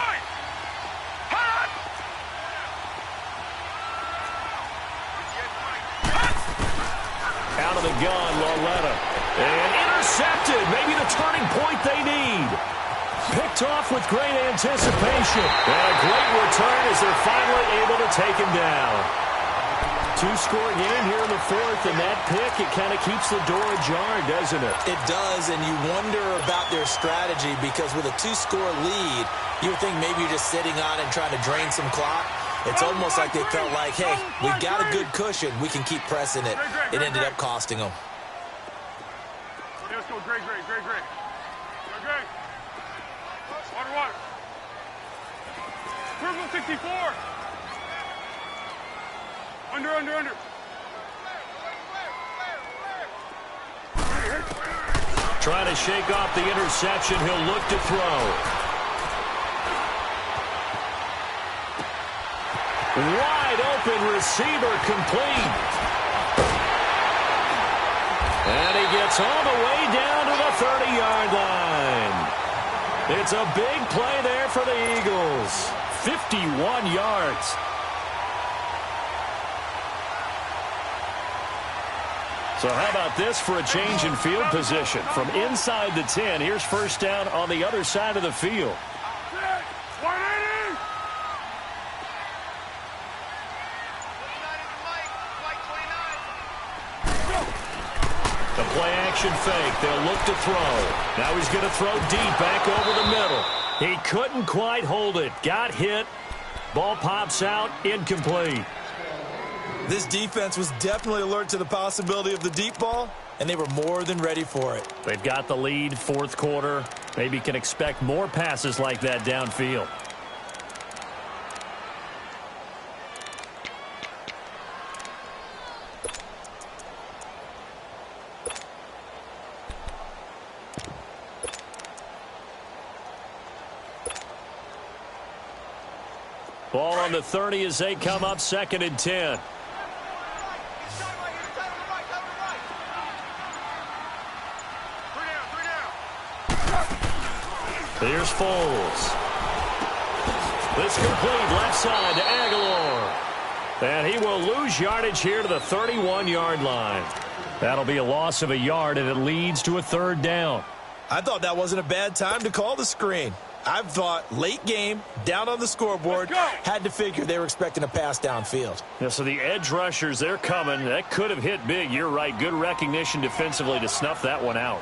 Out of the gun, Lauletta. And intercepted, maybe the turning point they need. Picked off with great anticipation. And a great return as they're finally able to take him down. 2-score game here in the 4th, and that pick, it kind of keeps the door ajar, doesn't it? It does, and you wonder about their strategy because with a 2-score lead, you would think maybe you're just sitting on it and trying to drain some clock. It's almost like they felt like, hey, we've got a good cushion. We can keep pressing it. It ended up costing them. Let's go, great. Water. Purple 64. Under. Trying to shake off the interception. He'll look to throw. Wide open receiver complete. And he gets all the way down to the 30-yard line. It's a big play there for the Eagles. 51 yards. So how about this for a change in field position? From inside the 10, here's first down on the other side of the field. 180! The play-action fake. They'll look to throw. Now he's going to throw deep back over the middle. He couldn't quite hold it. Got hit. Ball pops out. Incomplete. This defense was definitely alert to the possibility of the deep ball, and they were more than ready for it. They've got the lead, fourth quarter. Maybe can expect more passes like that downfield. Ball on the 30 as they come up 2nd and 10. Here's Foles. This complete left side to Aguilar. And he will lose yardage here to the 31-yard line. That'll be a loss of a yard, and it leads to a 3rd down. I thought that wasn't a bad time to call the screen. I thought late game, down on the scoreboard, had to figure they were expecting a pass downfield. Yeah, so the edge rushers, they're coming. That could have hit big. You're right. Good recognition defensively to snuff that one out.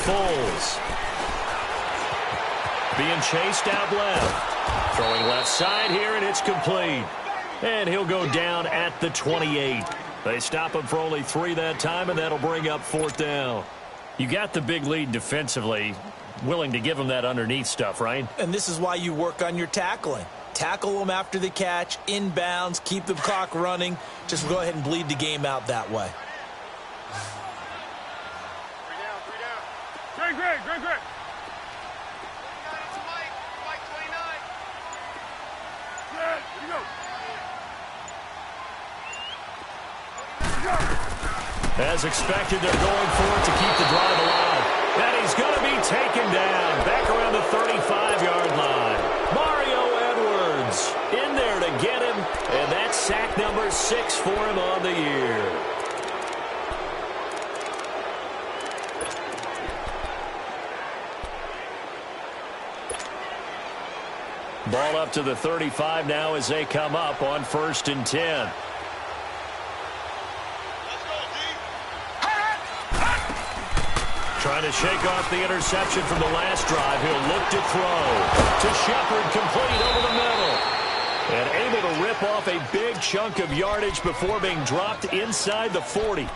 Foles. Being chased out left. Throwing left side here, and it's complete. And he'll go down at the 28. They stop him for only 3 that time, and that'll bring up 4th down. You got the big lead defensively. Willing to give him that underneath stuff, right? And this is why you work on your tackling. Tackle them after the catch, inbounds, keep the clock running. Just go ahead and bleed the game out that way. Great. As expected, they're going for it to keep the drive alive. And he's going to be taken down back around the 35-yard line. Mario Edwards in there to get him, and that's sack number 6 for him on the year. Ball up to the 35 now as they come up on 1st and 10. Trying to shake off the interception from the last drive. He'll look to throw to Shepard, complete over the middle. And able to rip off a big chunk of yardage before being dropped inside the 40.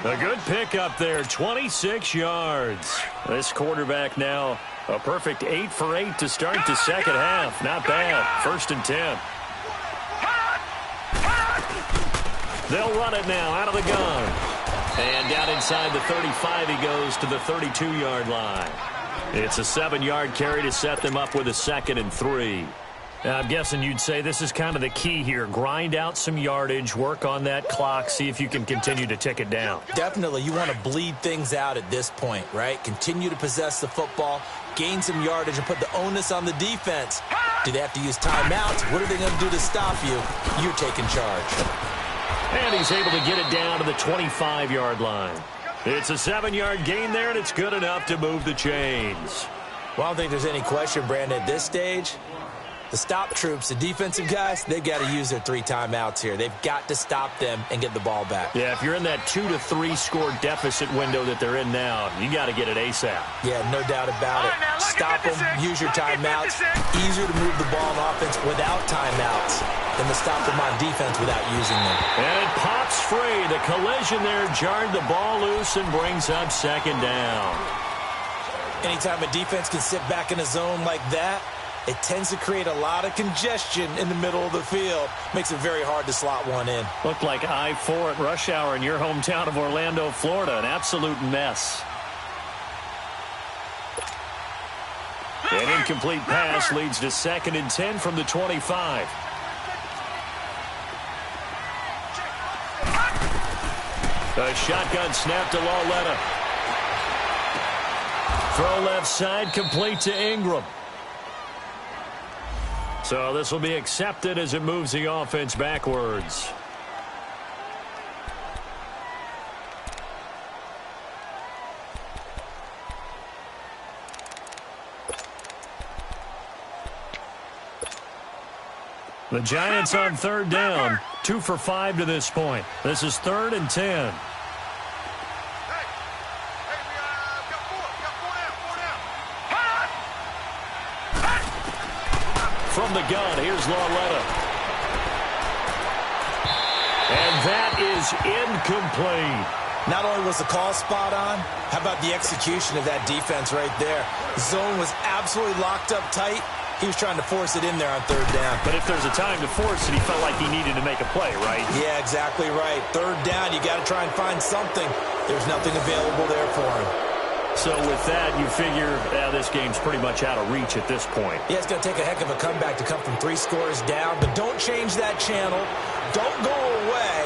A good pickup there, 26 yards. This quarterback now a perfect 8 for 8 to start the second half. Not bad. 1st and 10. They'll run it now out of the gun. And down inside the 35, he goes to the 32-yard line. It's a 7-yard carry to set them up with a 2nd and 3. Now, I'm guessing you'd say this is kind of the key here. Grind out some yardage, work on that clock, see if you can continue to tick it down. Definitely. You want to bleed things out at this point, right? Continue to possess the football, gain some yardage, and put the onus on the defense. Do they have to use timeouts? What are they going to do to stop you? You're taking charge. And he's able to get it down to the 25-yard line. It's a 7-yard gain there, and it's good enough to move the chains. Well, I don't think there's any question, Brandon, at this stage. The stop troops, the defensive guys, they've got to use their 3 timeouts here. They've got to stop them and get the ball back. Yeah, if you're in that 2 to 3 score deficit window that they're in now, you got to get it ASAP. Yeah, no doubt about it. Stop them, use your timeouts. Easier to move the ball on offense without timeouts than to stop them on defense without using them. And it pops free. The collision there jarred the ball loose and brings up 2nd down. Anytime a defense can sit back in a zone like that, it tends to create a lot of congestion in the middle of the field. Makes it very hard to slot one in. Looked like I-4 at rush hour in your hometown of Orlando, Florida. An absolute mess. An incomplete pass leads to 2nd and 10 from the 25. A shotgun snap to Lauletta. Throw left side, complete to Ingram. So this will be accepted as it moves the offense backwards. The Giants on third down, 2 for 5 to this point. This is 3rd and 10. From the gun, here's Lauletta. And that is incomplete. Not only was the call spot on, how about the execution of that defense right there? The zone was absolutely locked up tight. He was trying to force it in there on third down. But if there's a time to force it, he felt like he needed to make a play, right? Yeah, exactly right. Third down, you got to try and find something. There's nothing available there for him. So with that, you figure this game's pretty much out of reach at this point. Yeah, it's going to take a heck of a comeback to come from 3 scores down, but don't change that channel. Don't go away.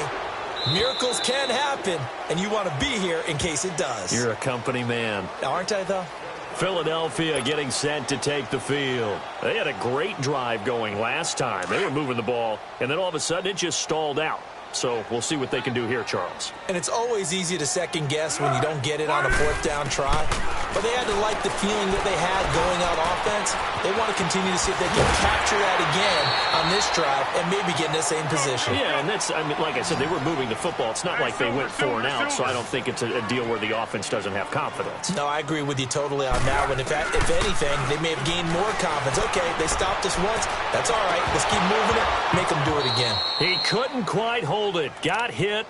Miracles can happen, and you want to be here in case it does. You're a company man. Aren't I, though? Philadelphia getting set to take the field. They had a great drive going last time. They were moving the ball, and then all of a sudden it just stalled out. So we'll see what they can do here, Charles. And it's always easy to second guess when you don't get it on a 4th down try. But they had to like the feeling that they had going out offense. They want to continue to see if they can capture that again on this drive and maybe get in the same position. Yeah, and that's, I mean, like I said, they were moving the football. It's not like they went 4 and out, so I don't think it's a deal where the offense doesn't have confidence. No, I agree with you totally on that one. If anything, they may have gained more confidence. Okay, they stopped us once. That's all right. Let's keep moving it. Make them do it again. He couldn't quite hold it. Got hit.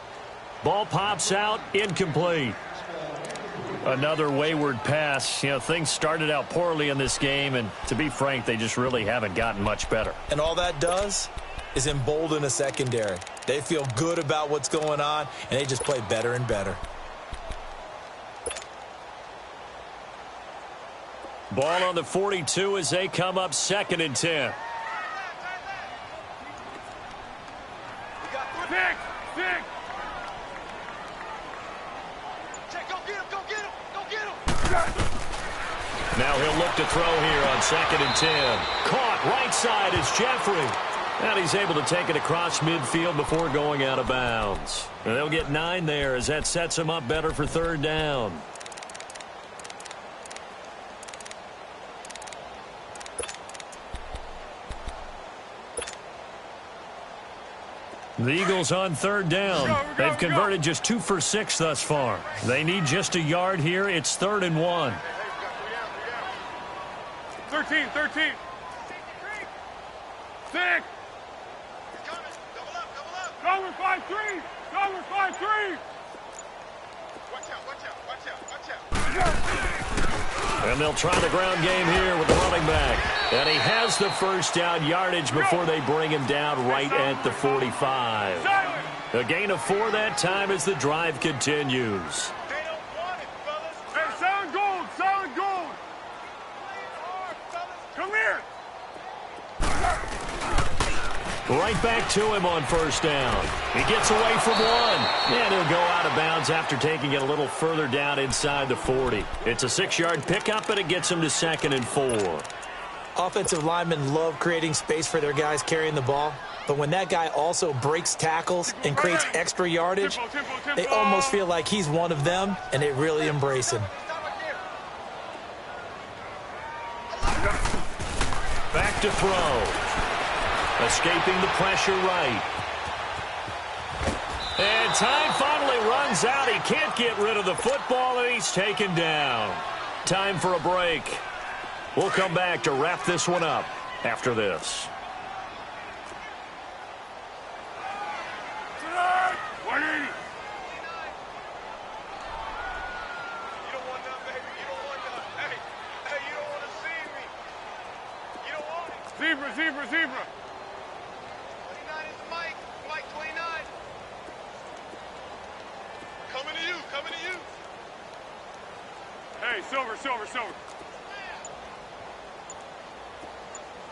Ball pops out. Incomplete. Another wayward pass. You know, things started out poorly in this game, and to be frank, they just really haven't gotten much better. And all that does is embolden a secondary. They feel good about what's going on, and they just play better and better. Ball on the 42 as they come up 2nd and 10. Six. Check, go get him, go get him, go get him. Now he'll look to throw here on 2nd and 10. Caught right side is Jeffrey. And he's able to take it across midfield before going out of bounds. And they'll get 9 there as that sets him up better for 3rd down. The Eagles on 3rd down. They've converted just 2 for 6 thus far. They need just a yard here. It's 3rd and 1. 13. 6. Cover 5-3. Cover 5-3. Watch out. And they'll try the ground game here with the running back. And he has the first down yardage before they bring him down right at the 45. A gain of 4 that time as the drive continues. They don't want it, fellas. Hey, solid gold. Come here. Right back to him on 1st down. He gets away from 1. And he'll go out of bounds after taking it a little further down inside the 40. It's a 6-yard pickup, and it gets him to 2nd and 4. Offensive linemen love creating space for their guys carrying the ball. But when that guy also breaks tackles and creates extra yardage, they almost feel like he's one of them, and they really embrace him. Back to throw. Escaping the pressure right. And time finally runs out. He can't get rid of the football, and he's taken down. Time for a break. We'll come back to wrap this one up after this. 180. You don't want none, baby. You don't want none. Hey, you don't want to see me. You don't want it. Zebra. 29 is Mike. Mike 29. Coming to you. Hey, silver.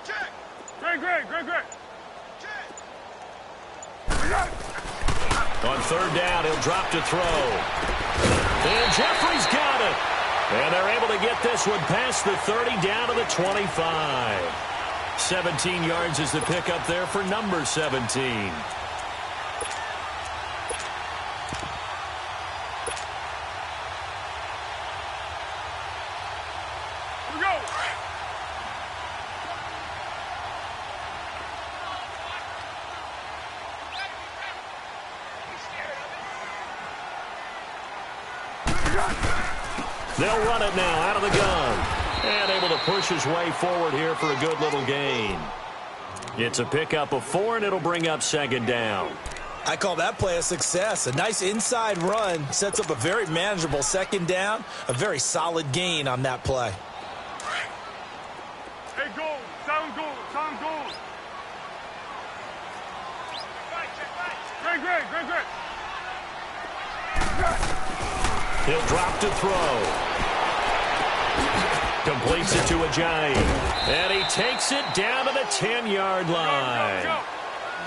Check. Greg. Check. On 3rd down, he'll drop to throw. And Jeffrey's got it. And they're able to get this one past the 30 down to the 25. 17 yards is the pickup there for number 17. They'll run it now out of the gun. And able to push his way forward here for a good little gain. It's a pickup of 4, and it'll bring up second down. I call that play a success. A nice inside run sets up a very manageable second down. A very solid gain on that play. Hey, goal. Sound goal. Sound goal. Great. He'll drop to throw. Completes it to Ajayi. And he takes it down to the 10-yard line.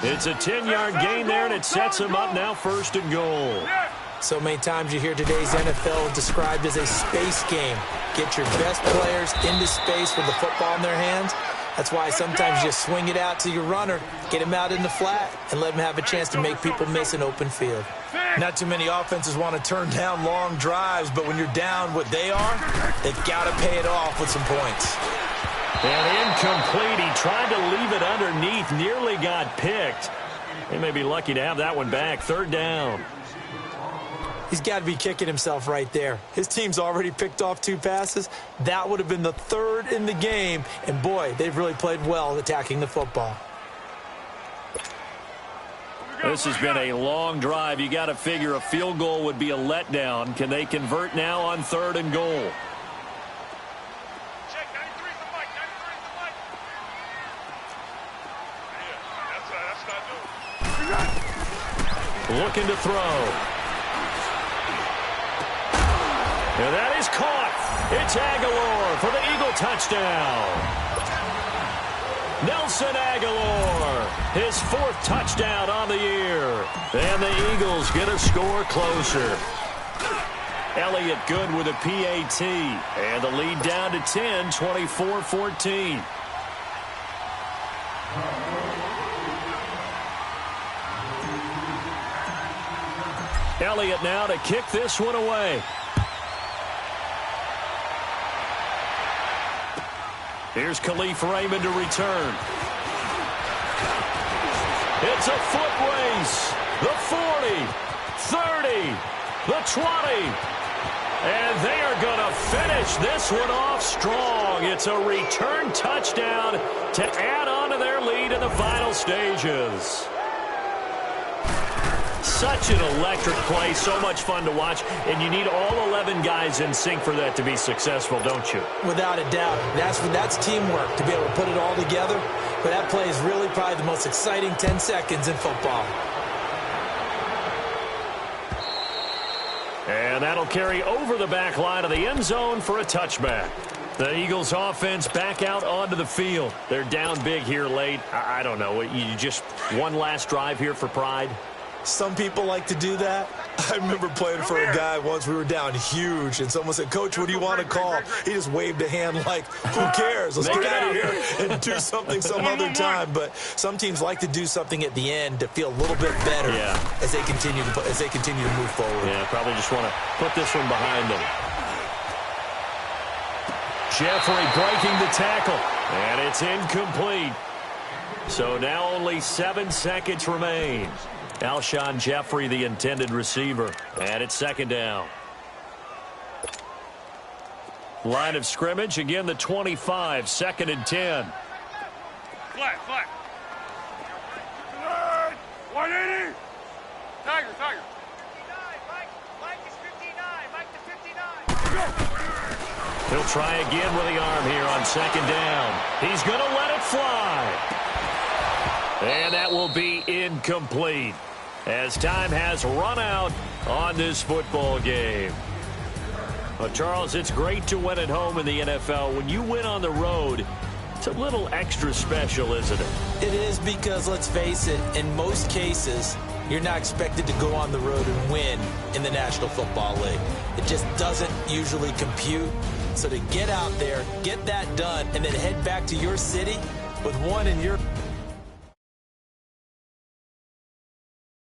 It's a 10-yard gain there, and it sets him up now 1st and goal. So many times you hear today's NFL described as a space game. Get your best players into space with the football in their hands. That's why sometimes you swing it out to your runner, get him out in the flat, and let him have a chance to make people miss an open field. Not too many offenses want to turn down long drives, but when you're down what they are, they've got to pay it off with some points. And incomplete. He tried to leave it underneath, nearly got picked. They may be lucky to have that one back. 3rd down. He's got to be kicking himself right there. His team's already picked off 2 passes. That would have been the 3rd in the game. And, boy, they've really played well attacking the football. This has been a long drive. You got to figure a field goal would be a letdown. Can they convert now on 3rd and goal? Check, 93's the mic. 93's the mic. Yeah, that's not doing. Looking to throw. And that is caught. It's Aguilar for the Eagle touchdown. Nelson Aguilar, his 4th touchdown on the year. And the Eagles get a score closer. Elliott good with a PAT. And the lead down to 10, 24-14. Elliott now to kick this one away. Here's Khalif Raymond to return. It's a foot race. The 40, 30, the 20. And they are going to finish this one off strong. It's a return touchdown to add on to their lead in the final stages. Such an electric play, so much fun to watch, and you need all 11 guys in sync for that to be successful, don't you? Without a doubt. That's teamwork, to be able to put it all together. But that play is really probably the most exciting 10 seconds in football. And that'll carry over the back line of the end zone for a touchback. The Eagles offense back out onto the field. They're down big here late. I don't know. You just one last drive here for pride? Some people like to do that. I remember playing for a guy once. We were down huge, and someone said, "Coach, what do you want to call?" He just waved a hand like, "Who cares? Let's get out of here and do something some other time." But some teams like to do something at the end to feel a little bit better as they continue to move forward. Yeah, probably just want to put this one behind them. Jeffrey breaking the tackle, and it's incomplete. So now only 7 seconds remain. Alshon Jeffrey, the intended receiver. And it's 2nd down. Line of scrimmage, again the 25, 2nd and 10. Flat. 180. Tiger. Mike is 59. Mike to 59. He'll try again with the arm here on 2nd down. He's going to let it fly. And that will be incomplete, as time has run out on this football game. Well, Charles, it's great to win at home in the NFL. When you win on the road, it's a little extra special, isn't it? It is, because, let's face it, in most cases, you're not expected to go on the road and win in the National Football League. It just doesn't usually compute. So to get out there, get that done, and then head back to your city with one in your